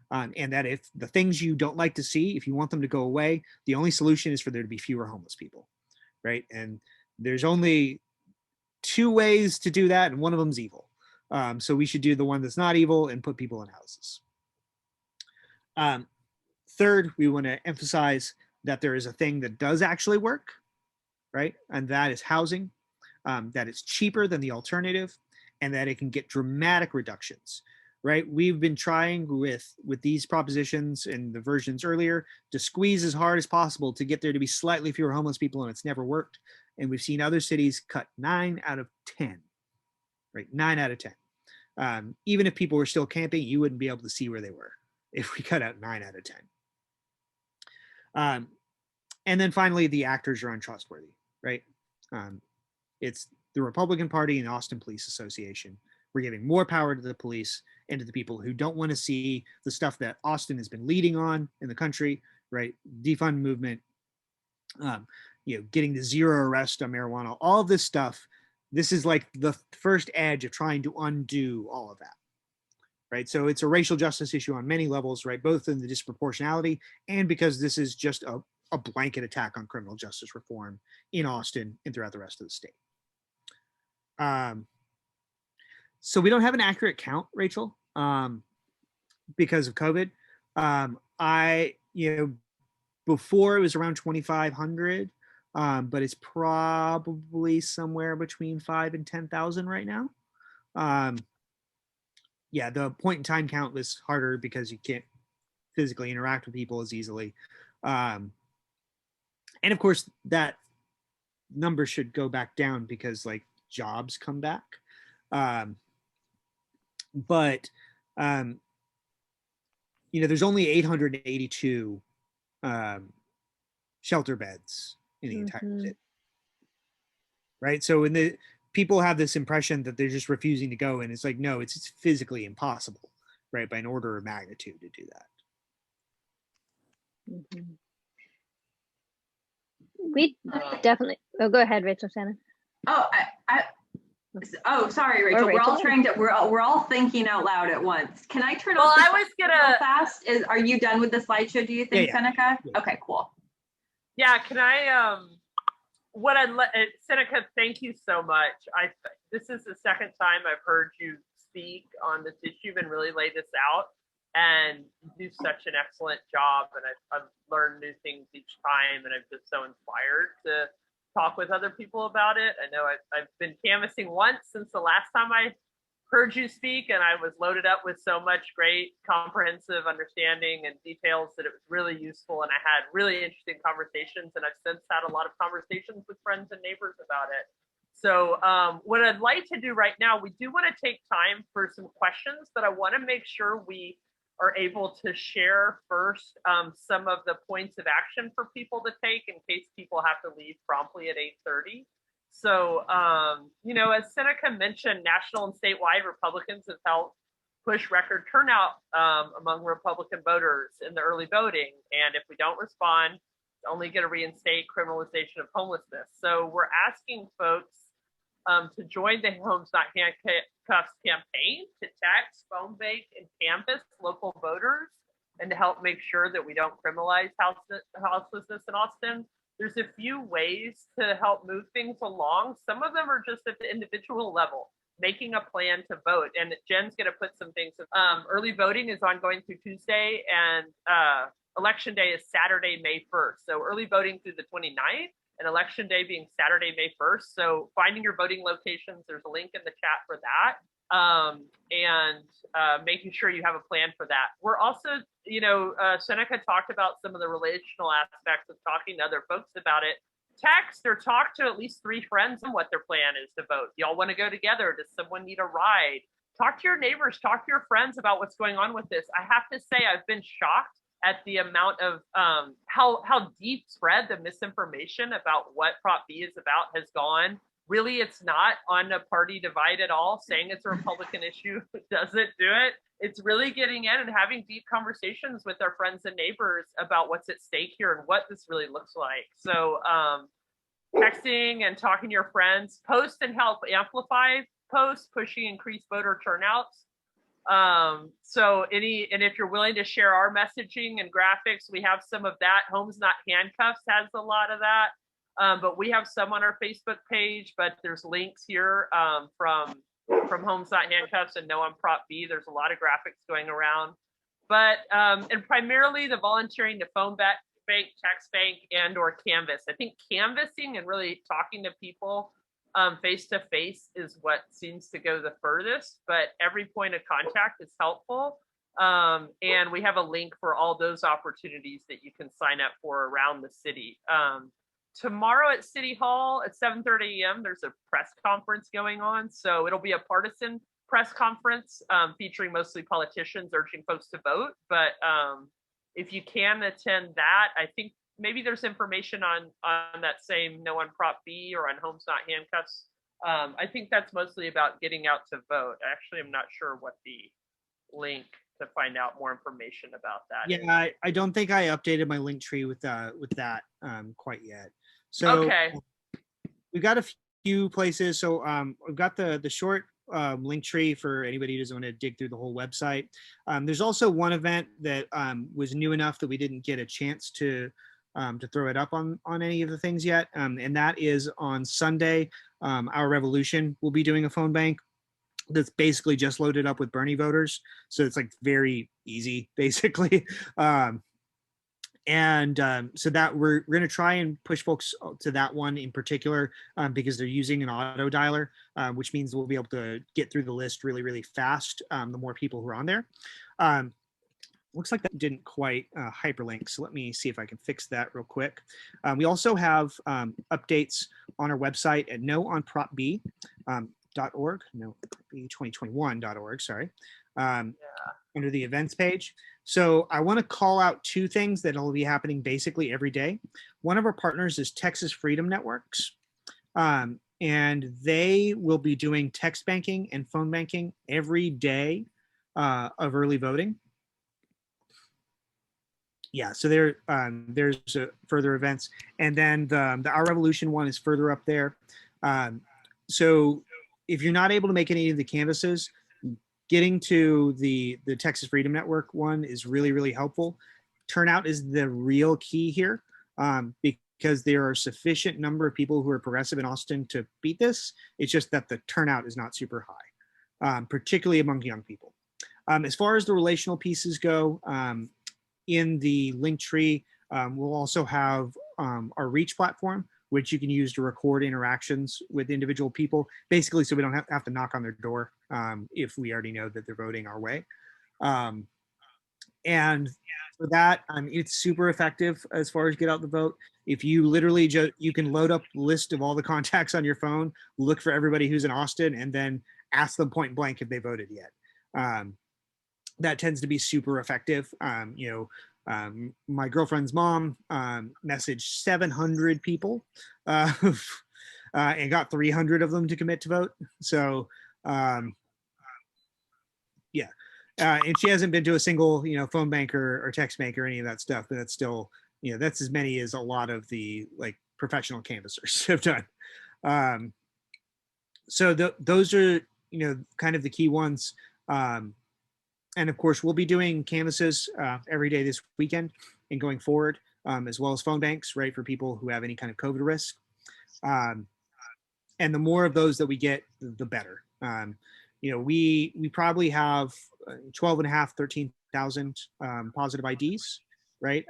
And that if the things you don't like to see, if you want them to go away, the only solution is for there to be fewer homeless people, right? And there's only 2 ways to do that, and one of them is evil. So we should do the one that's not evil and put people in houses. Third, we want to emphasize that there is a thing that does actually work, right? And that is housing, that it's cheaper than the alternative, and that it can get dramatic reductions, right? We've been trying with these propositions and the versions earlier to squeeze as hard as possible to get there to be slightly fewer homeless people, and it's never worked. And we've seen other cities cut 9 out of 10, right? 9 out of 10. Even if people were still camping, you wouldn't be able to see where they were if we cut out 9 out of 10. And then finally, the actors are untrustworthy, right? It's the Republican Party and Austin Police Association. We're giving more power to the police and to the people who don't want to see the stuff that Austin has been leading on in the country, right? Defund movement, you know, getting the 0 arrest on marijuana, all of this stuff. This is like the first edge of trying to undo all of that, right? So it's a racial justice issue on many levels, right? Both in the disproportionality and because this is just a blanket attack on criminal justice reform in Austin and throughout the rest of the state. So we don't have an accurate count, Rachel, because of COVID. You know, before it was around 2,500, but it's probably somewhere between 5 and 10,000 right now. Yeah, the point in time count was harder because you can't physically interact with people as easily. And of course, that number should go back down because like jobs come back. But you know, there's only 882 shelter beds in the entire city, right? So when the people have this impression that they're just refusing to go, and it's like, no, it's physically impossible, right? By an order of magnitude to do that. We definitely. Oh, go ahead, Rachel Shannon. Oh, sorry, Rachel. We're all trying to. We're all thinking out loud at once. Can I turn off? Well, I was gonna. Fast. Are you done with the slideshow? Do you think, yeah. Seneca? Yeah. Okay, cool. Yeah. Can I? Seneca, thank you so much. This is the second time I've heard you speak on this issue and really lay this out, and you do such an excellent job. And I've learned new things each time, and I'm just so inspired to talk with other people about it. I know I've been canvassing once since the last time I heard you speak, and I was loaded up with so much great comprehensive understanding and details that it was really useful, and I had really interesting conversations, and I've since had a lot of conversations with friends and neighbors about it. So what I'd like to do right now, we do want to take time for some questions, but I want to make sure we are able to share first some of the points of action for people to take in case people have to leave promptly at 8:30. So, you know, as Seneca mentioned, national and statewide Republicans have helped push record turnout among Republican voters in the early voting. And if we don't respond, it's only going to reinstate criminalization of homelessness. So we're asking folks to join the Homes Not Handcuffs campaign, to text, phone bank, and canvass local voters, and to help make sure that we don't criminalize houselessness in Austin. There's a few ways to help move things along. Some of them are just at the individual level, making a plan to vote. And Jen's going to put some things. Early voting is ongoing through Tuesday, and election day is Saturday, May 1st. So early voting through the 29th, and election day being Saturday, May 1st. So finding your voting locations, there's a link in the chat for that. And making sure you have a plan for that. We're also, you know, Seneca talked about some of the relational aspects of talking to other folks about it. Text or talk to at least 3 friends on what their plan is to vote. Y'all want to go together? Does someone need a ride? Talk to your neighbors, talk to your friends about what's going on with this. I have to say, I've been shocked at the amount of how deep spread the misinformation about what Prop B is about has gone. Really, it's not on a party divide at all. Saying it's a Republican issue doesn't do it. It's really getting in and having deep conversations with our friends and neighbors about what's at stake here and what this really looks like. So texting and talking to your friends, post and help amplify posts, pushing increased voter turnouts. And if you're willing to share our messaging and graphics, we have some of that. Homes Not Handcuffs has a lot of that. But we have some on our Facebook page, but there's links here from Homes Not Handcuffs and No on Prop B. There's a lot of graphics going around. But and primarily the volunteering to phone bank, text bank, and or canvas. I think canvassing and really talking to people face to face is what seems to go the furthest, but every point of contact is helpful. And we have a link for all those opportunities that you can sign up for around the city. Tomorrow at City Hall at 7:30 a.m. there's a press conference going on. So it'll be a partisan press conference featuring mostly politicians urging folks to vote. But if you can attend that, I think maybe there's information on that same No on Prop B or on Homes Not Handcuffs. I think that's mostly about getting out to vote. Actually, I'm not sure what the link to find out more information about that is. Yeah, I don't think I updated my link tree with that quite yet. So okay, we've got a few places. So we've got the short link tree for anybody who doesn't want to dig through the whole website. There's also one event that was new enough that we didn't get a chance to throw it up on any of the things yet. And that is on Sunday. Our Revolution will be doing a phone bank that's basically just loaded up with Bernie voters. So it's like very easy, basically. So that we're going to try and push folks to that one in particular because they're using an auto dialer, which means we'll be able to get through the list really, really fast the more people who are on there. Looks like that didn't quite hyperlink, so let me see if I can fix that real quick. We also have updates on our website at noonpropb.org, no2021.org, sorry, under the events page. So I want to call out 2 things that will be happening basically every day. One of our partners is Texas Freedom Networks, and they will be doing text banking and phone banking every day of early voting. Yeah, so there's further events, and then the Our Revolution one is further up there. So if you're not able to make any of the canvases, getting to the Texas Freedom Network one is really, really helpful. Turnout is the real key here because there are sufficient number of people who are progressive in Austin to beat this. It's just that the turnout is not super high, particularly among young people. As far as the relational pieces go, in the link tree, we'll also have our Reach platform, which you can use to record interactions with individual people, basically so we don't have to knock on their door if we already know that they're voting our way. And for that, it's super effective as far as get out the vote. If you literally you can load up a list of all the contacts on your phone, look for everybody who's in Austin, and then ask them point blank if they voted yet. That tends to be super effective. My girlfriend's mom messaged 700 people and got 300 of them to commit to vote. So yeah. And she hasn't been to a single, phone bank or text bank or any of that stuff, but that's still, that's as many as a lot of the like professional canvassers have done. So those are, kind of the key ones. And of course, we'll be doing canvasses every day this weekend and going forward, as well as phone banks, right, for people who have any kind of COVID risk. And the more of those that we get, the better. We probably have 13,000 positive IDs, right?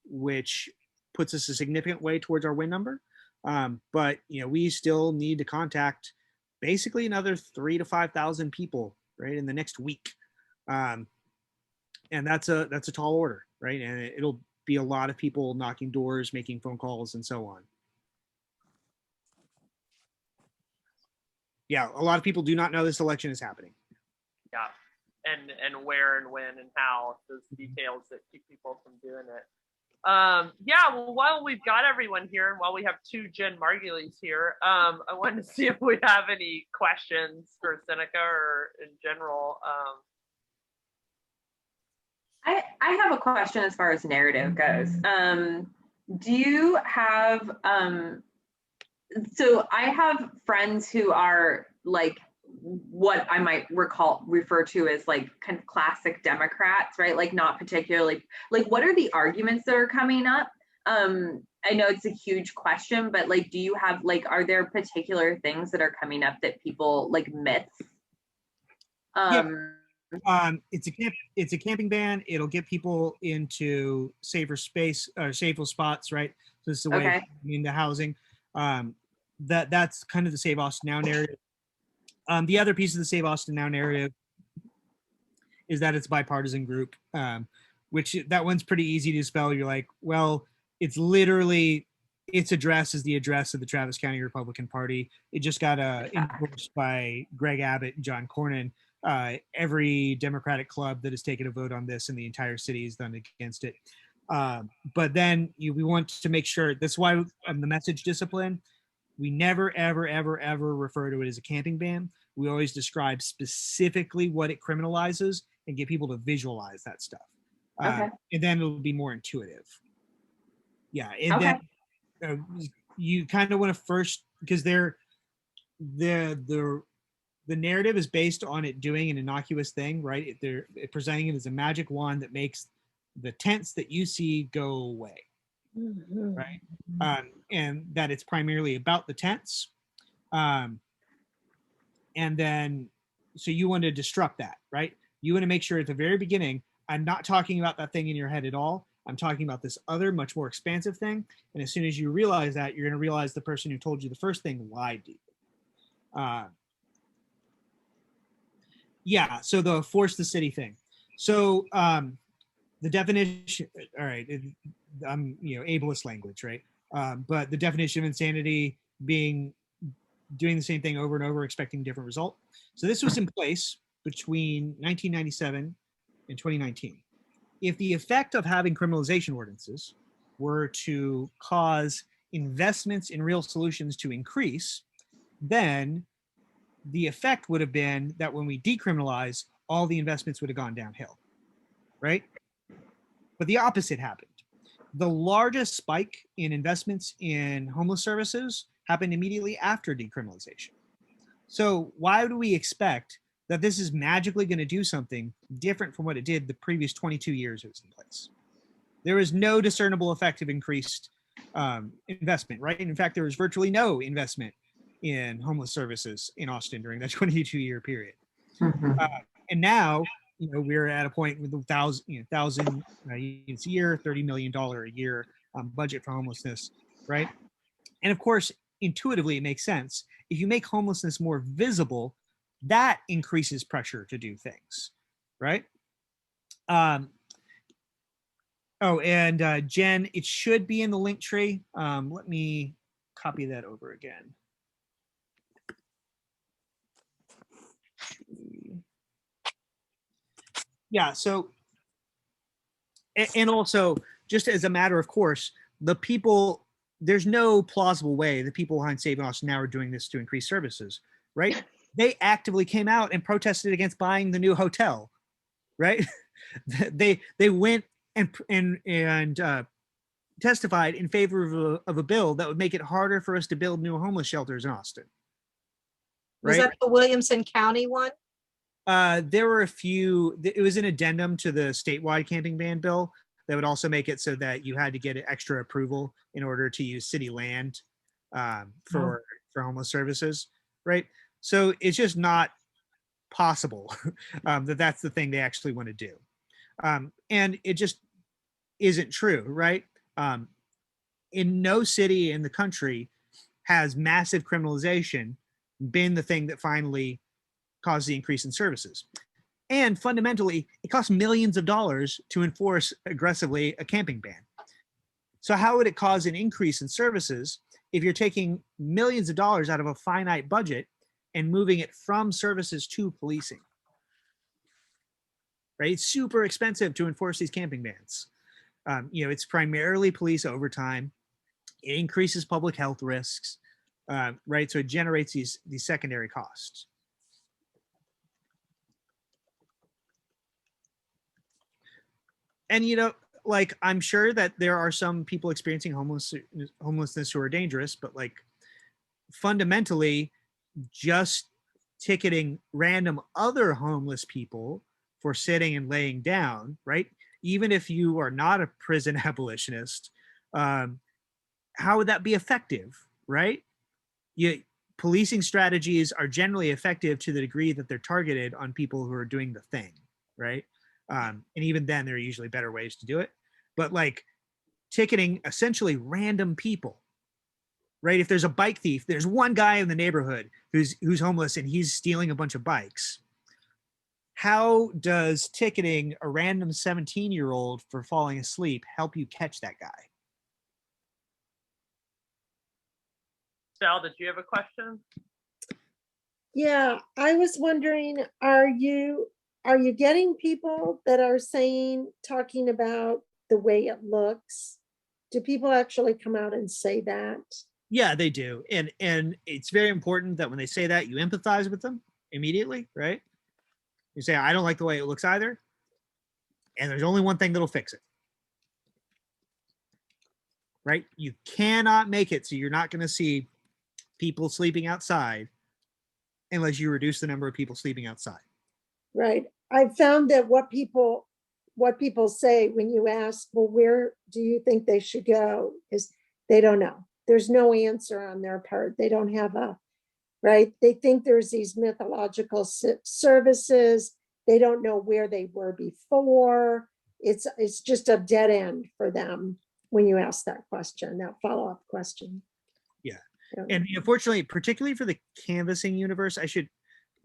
Which puts us a significant way towards our win number. But we still need to contact basically another 3,000 to 5,000 people, right, in the next week. And that's a tall order, right? And it'll be a lot of people knocking doors, making phone calls, and so on. Yeah, a lot of people do not know this election is happening. Yeah, and where and when and how, those details that keep people from doing it. Yeah, well, while we've got everyone here and while we have two Jen Margulies here, I wanted to see if we have any questions for Seneca or in general. I have a question as far as narrative goes. Do you have, so I have friends who are like what I might refer to as like kind of classic Democrats, right? Like not particularly, like what are the arguments that are coming up? I know it's a huge question, but like, do you have like, are there particular things that are coming up that people like myths? It's a camping ban. It'll get people into safer space or safer spots, right? So this is a way into housing. That's kind of the Save Austin Now narrative. The other piece of the Save Austin Now narrative is that it's a bipartisan group, which that one's pretty easy to spell. You're like, well, it's literally, its address is the address of the Travis County Republican Party. It just got endorsed by Greg Abbott and John Cornyn. Every Democratic club that has taken a vote on this in the entire city has done against it. But then we want to make sure, that's why the message discipline, we never, ever, ever, ever refer to it as a camping ban. We always describe specifically what it criminalizes and get people to visualize that stuff. And then it'll be more intuitive. Yeah. And then you kind of want to first, because the narrative is based on it doing an innocuous thing, right? They're presenting it as a magic wand that makes the tents that you see go away. Right. And that it's primarily about the tents. And then, so you want to disrupt that, right? You want to make sure at the very beginning, I'm not talking about that thing in your head at all. I'm talking about this other, much more expansive thing. And as soon as you realize that, you're going to realize the person who told you the first thing lied to you. Yeah, so the force the city thing. So the definition, all right, I'm ableist language, right? But the definition of insanity being doing the same thing over and over, expecting different result. So this was in place between 1997 and 2019. If the effect of having criminalization ordinances were to cause investments in real solutions to increase, then the effect would have been that when we decriminalize, all the investments would have gone downhill, right? But the opposite happened. The largest spike in investments in homeless services happened immediately after decriminalization. So why do we expect that this is magically going to do something different from what it did the previous 22 years it was in place? There is no discernible effect of increased investment, right? In fact, there was virtually no investment in homeless services in Austin during that 22-year period. And now, we're at a point with 1,000 units a year, $30 million a year budget for homelessness, right? And of course, intuitively, it makes sense. If you make homelessness more visible, that increases pressure to do things, right? Oh, and Jen, it should be in the link tree. Let me copy that over again. Yeah, so, and also, just as a matter of course, the people, there's no plausible way the people behind Save Austin now are doing this to increase services, right? They actively came out and protested against buying the new hotel, right? they went and testified in favor of a bill that would make it harder for us to build new homeless shelters in Austin. Was Right? that the Williamson County one? There were a few. It was an addendum to the statewide camping ban bill that would also make it so that you had to get extra approval in order to use city land for homeless services, right? So it's just not possible that that's the thing they actually want to do, and it just isn't true, right? In no city in the country has massive criminalization been the thing that finally caused the increase in services. And fundamentally, it costs millions of dollars to enforce aggressively a camping ban. So how would it cause an increase in services if you're taking millions of dollars out of a finite budget and moving it from services to policing? Right? It's super expensive to enforce these camping bans. It's primarily police overtime. It increases public health risks, right? So it generates these secondary costs. And like, I'm sure that there are some people experiencing homelessness who are dangerous, but like, fundamentally, just ticketing random other homeless people for sitting and laying down, right? Even if you are not a prison abolitionist, how would that be effective, right? Policing strategies are generally effective to the degree that they're targeted on people who are doing the thing, right? And even then, there are usually better ways to do it. But like, ticketing essentially random people, right? If there's a bike thief, there's one guy in the neighborhood who's homeless and he's stealing a bunch of bikes. How does ticketing a random 17-year-old for falling asleep help you catch that guy? Sal, did you have a question? Yeah, I was wondering, are you getting people that are talking about the way it looks? Do people actually come out and say that? Yeah, they do. And it's very important that when they say that, you empathize with them immediately, right? You say, I don't like the way it looks either. And there's only one thing that'll fix it. Right? You cannot make it so you're not going to see people sleeping outside unless you reduce the number of people sleeping outside. Right. I found that what people say when you ask, well, where do you think they should go, is they don't know. There's no answer on their part. They don't have right? They think there's these mythological services. They don't know where they were before. It's just a dead end for them when you ask that question, that follow-up question. Yeah. And unfortunately, particularly for the canvassing universe,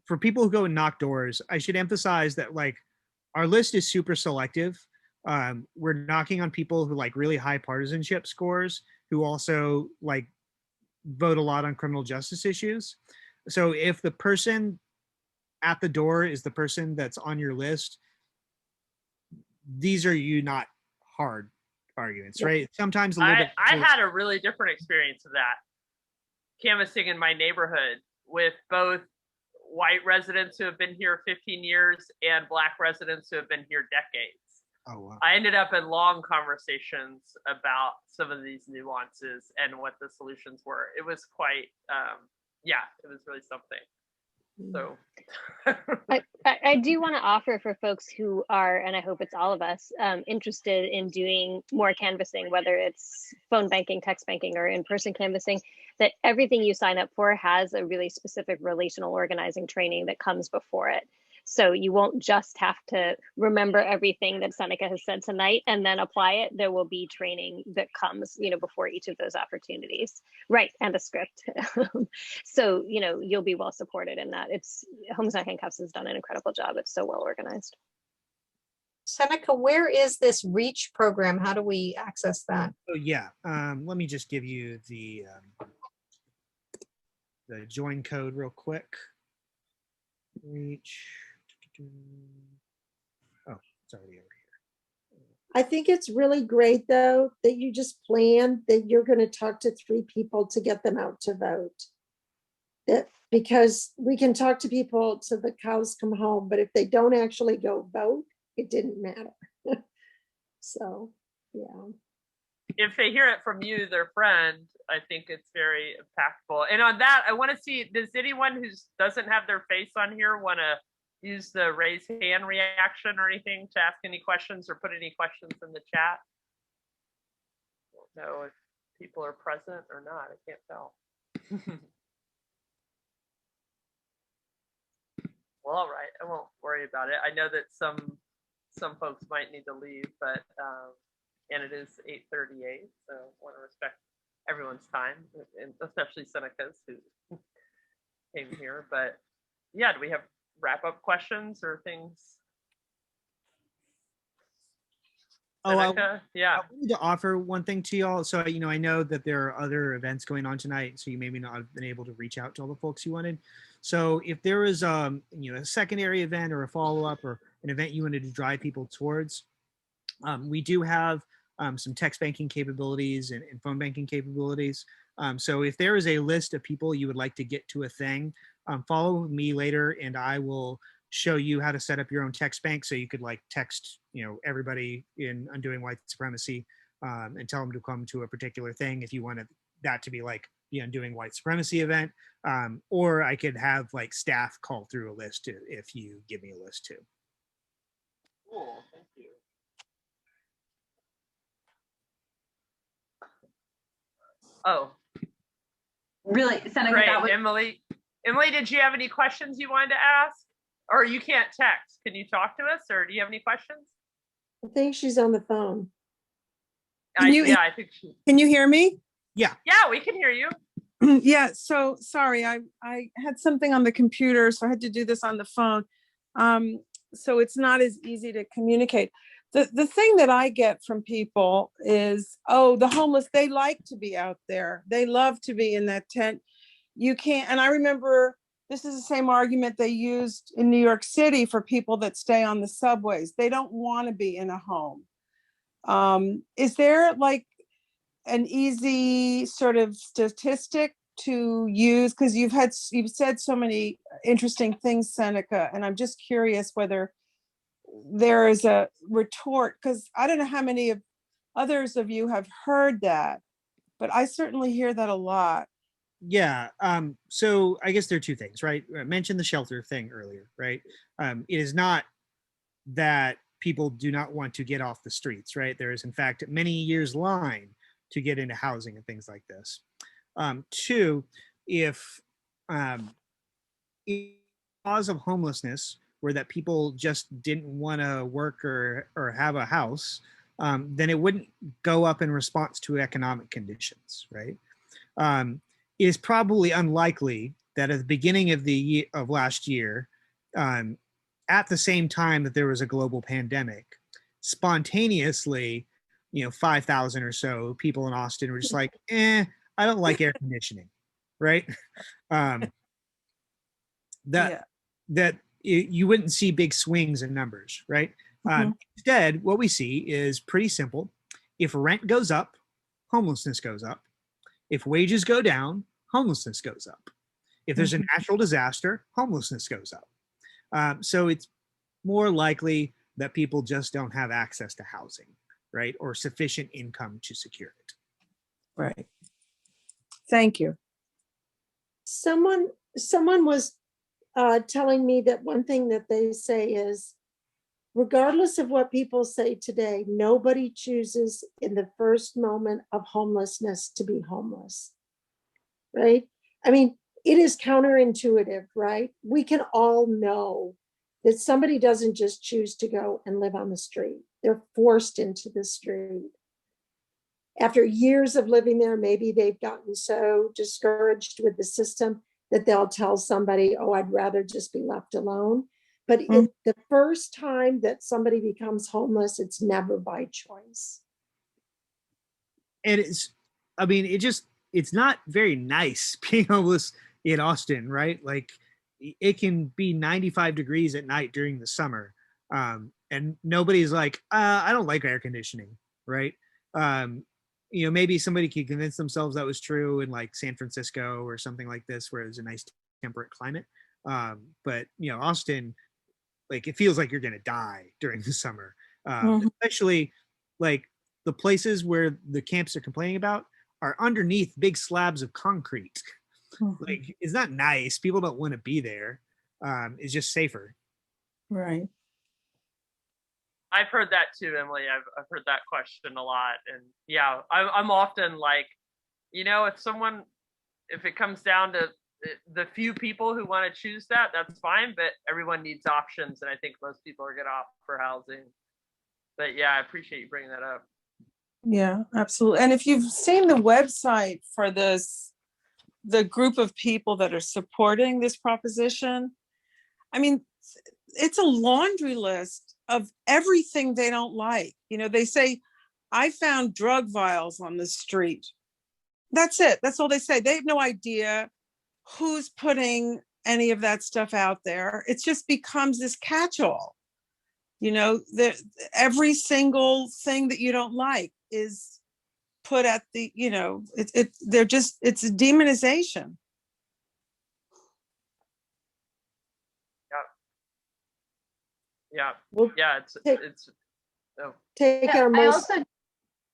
for people who go and knock doors, I should emphasize that like, our list is super selective. We're knocking on people who like really high partisanship scores, who also like vote a lot on criminal justice issues. So if the person at the door is the person that's on your list, these are not hard arguments, right? Sometimes I had a really different experience of that, canvassing in my neighborhood with both white residents who have been here 15 years and Black residents who have been here decades. Oh, wow. I ended up in long conversations about some of these nuances and what the solutions were. It was quite, it was really something. So I do want to offer for folks who are, and I hope it's all of us, interested in doing more canvassing, whether it's phone banking, text banking, or in-person canvassing, that everything you sign up for has a really specific relational organizing training that comes before it. So you won't just have to remember everything that Seneca has said tonight and then apply it. There will be training that comes, before each of those opportunities. Right, and a script. So, you'll be well supported in that. Homes Not Handcuffs has done an incredible job. It's so well organized. Seneca, where is this REACH program? How do we access that? Oh yeah, let me just give you the join code real quick. Reach. Oh, it's already over here. I think it's really great, though, that you just plan that you're going to talk to 3 people to get them out to vote. Because we can talk to people till the cows come home, but if they don't actually go vote, it didn't matter. So, yeah. If they hear it from you, their friend, I think it's very impactful. And on that, I want to see, does anyone who doesn't have their face on here want to use the raise hand reaction or anything to ask any questions or put any questions in the chat? I don't know if people are present or not. I can't tell. Well, all right. I won't worry about it. I know that some folks might need to leave, but and it is 8:38, so I want to respect everyone's time, and especially Seneca's who came here. But yeah, do we have wrap-up questions or things? Seneca? Yeah. I wanted to offer one thing to y'all. So, I know that there are other events going on tonight, so you maybe not have been able to reach out to all the folks you wanted. So if there is, a secondary event or a follow-up or an event you wanted to drive people towards, we do have some text banking capabilities and phone banking capabilities. So if there is a list of people you would like to get to a thing, follow me later and I will show you how to set up your own text bank. So you could text, everybody in Undoing White Supremacy and tell them to come to a particular thing if you wanted that to be the Undoing White Supremacy event. Or I could have staff call through a list if you give me a list too. Cool, thank you. Oh, Really, Seneca, great. that was Emily, did you have any questions you wanted to ask? Or you can't text. Can you talk to us or do you have any questions? I think she's on the phone. I think she. Can you hear me? Yeah, we can hear you. Yeah, so sorry, I had something on the computer, so I had to do this on the phone. So it's not as easy to communicate. The thing that I get from people is, oh, the homeless, they like to be out there. They love to be in that tent. You can't, and I remember this is the same argument they used in New York City for people that stay on the subways. They don't want to be in a home. Is there an easy sort of statistic to use? Because you've said so many interesting things, Seneca, and I'm just curious whether there is a retort, because I don't know how many of others of you have heard that, but I certainly hear that a lot. Yeah. So I guess there are two things, right? I mentioned the shelter thing earlier, right? It is not that people do not want to get off the streets, right? There is, in fact, many years line to get into housing and things like this. Two, if cause of homelessness were that people just didn't want to work or have a house, then it wouldn't go up in response to economic conditions, right? It is probably unlikely that at the beginning of last year, at the same time that there was a global pandemic, spontaneously, 5,000 or so people in Austin were just like, I don't like air conditioning, right? That you wouldn't see big swings in numbers, right? Instead, what we see is pretty simple. If rent goes up, homelessness goes up. If wages go down, homelessness goes up. If there's a natural disaster, homelessness goes up. So it's more likely that people just don't have access to housing, right? Or sufficient income to secure it. Right. Thank you. Someone was telling me that one thing that they say is, regardless of what people say today, nobody chooses in the first moment of homelessness to be homeless, right? I mean, it is counterintuitive, right? We can all know that somebody doesn't just choose to go and live on the street. They're forced into the street. After years of living there, maybe they've gotten so discouraged with the system that they'll tell somebody, oh, I'd rather just be left alone. But the first time that somebody becomes homeless, it's never by choice. And it's not very nice being homeless in Austin, right? Like it can be 95 degrees at night during the summer. And nobody's like, I don't like air conditioning, right? Maybe somebody could convince themselves that was true in like San Francisco or something like this, where it's a nice temperate climate. But Austin, like it feels like you're gonna die during the summer, especially like the places where the camps are complaining about are underneath big slabs of concrete. Like it's not nice. People don't want to be there. It's just safer. Right. I've heard that too, Emily. I've heard that question a lot, and yeah, I'm often like, if it comes down to the few people who want to choose that, that's fine, but everyone needs options, and I think most people are going to opt for housing. But yeah, I appreciate you bringing that up. Yeah, absolutely. And if you've seen the website for the group of people that are supporting this proposition, I mean, it's a laundry list of everything they don't like. They say, I found drug vials on the street. That's it. That's all they say. They have no idea who's putting any of that stuff out there. It just becomes this catch-all. Every single thing that you don't like is put at the, it's a demonization. Yeah. Well, Yeah. Take our I most also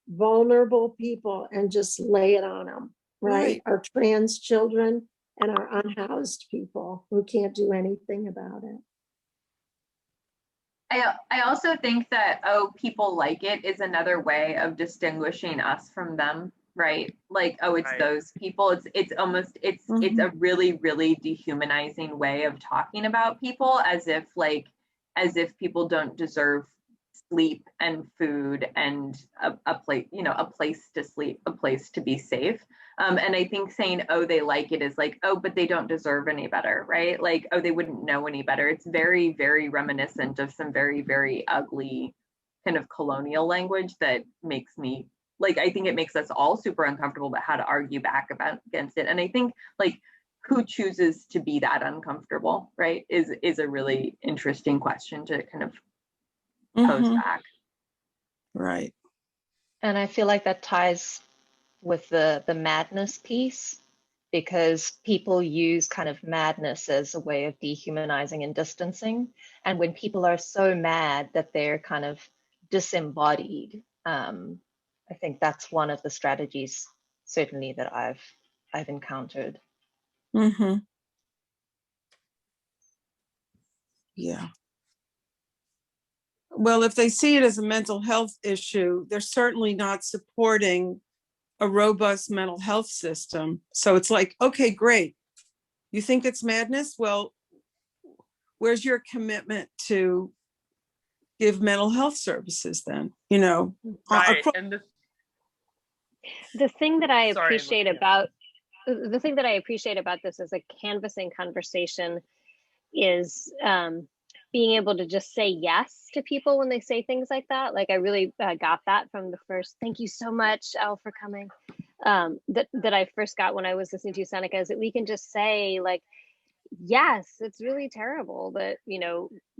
vulnerable people and just lay it on them, right? Our trans children and our unhoused people who can't do anything about it. I also think that, people like it is another way of distinguishing us from them, right? Like, it's Right. those people. It's almost, it's a really, really dehumanizing way of talking about people, as if people don't deserve sleep and food and a place, a place to sleep, a place to be safe. And I think saying, they like it is like, but they don't deserve any better, right? Like, they wouldn't know any better. It's very, very reminiscent of some very, very ugly kind of colonial language that makes me, like, I think it makes us all super uncomfortable about how to argue back against it. And I think, like, who chooses to be that uncomfortable, right, is a really interesting question to kind of pose back. Right. And I feel like that ties with the madness piece, because people use kind of madness as a way of dehumanizing and distancing. And when people are so mad that they're kind of disembodied, I think that's one of the strategies certainly that I've encountered. Yeah. Well, if they see it as a mental health issue, they're certainly not supporting a robust mental health system. So it's like, okay, great. You think it's madness? Well, where's your commitment to give mental health services then? Right. And The thing that I Sorry, appreciate Emily, about the thing that I appreciate about this as a canvassing conversation is being able to just say yes to people when they say things like that. Like, I really got that from the first, thank you so much, Elle, for coming, that I first got when I was listening to Seneca, is that we can just say, like, yes, it's really terrible that,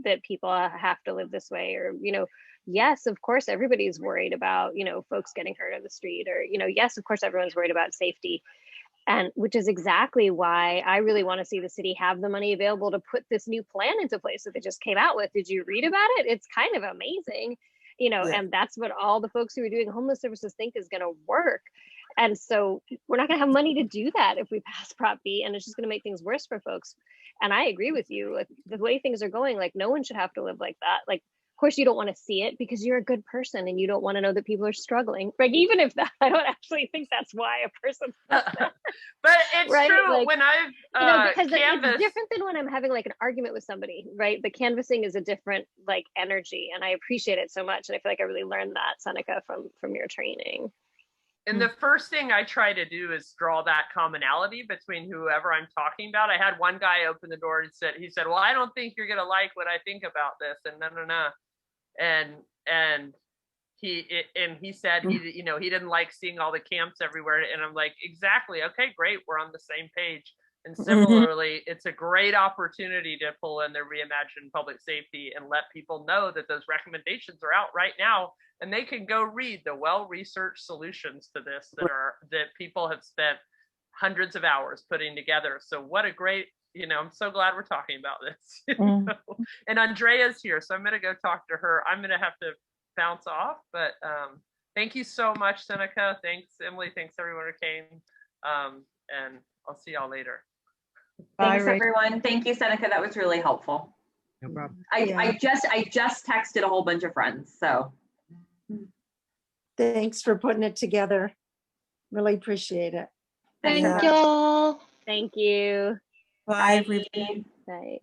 that people have to live this way, or, yes, of course, everybody's worried about, folks getting hurt on the street, or, yes, of course, everyone's worried about safety. And which is exactly why I really want to see the city have the money available to put this new plan into place that they just came out with. Did you read about it? It's kind of amazing, and that's what all the folks who are doing homeless services think is going to work. And so we're not going to have money to do that if we pass Prop B, and it's just going to make things worse for folks. And I agree with you. Like, the way things are going, like, no one should have to live like that. Like, of course, you don't want to see it because you're a good person and you don't want to know that people are struggling. Like, even if that, I don't actually think that's why a person does that. But it's Right, true like, when I've because it's canvassed. different than when I'm having like an argument with somebody, right? The canvassing is a different like energy, and I appreciate it so much. And I feel like I really learned that, Seneca, from your training. And the first thing I try to do is draw that commonality between whoever I'm talking about. I had one guy open the door and he said, well, I don't think you're going to like what I think about this. And no. And he said he didn't like seeing all the camps everywhere. And I'm like, exactly. Okay, great. We're on the same page. And similarly, it's a great opportunity to pull in the reimagined public safety and let people know that those recommendations are out right now, and they can go read the well-researched solutions to this that people have spent hundreds of hours putting together. So what a great, I'm so glad we're talking about this. And Andrea's here, so I'm going to go talk to her. I'm going to have to bounce off, but thank you so much, Seneca. Thanks, Emily. Thanks, everyone who came. And I'll see y'all later. Thanks, everyone. Thank you, Seneca. That was really helpful. No problem. I just texted a whole bunch of friends. So Thanks for putting it together. Really appreciate it. Thank y'all. Thank you. Bye, everybody. Bye. Bye.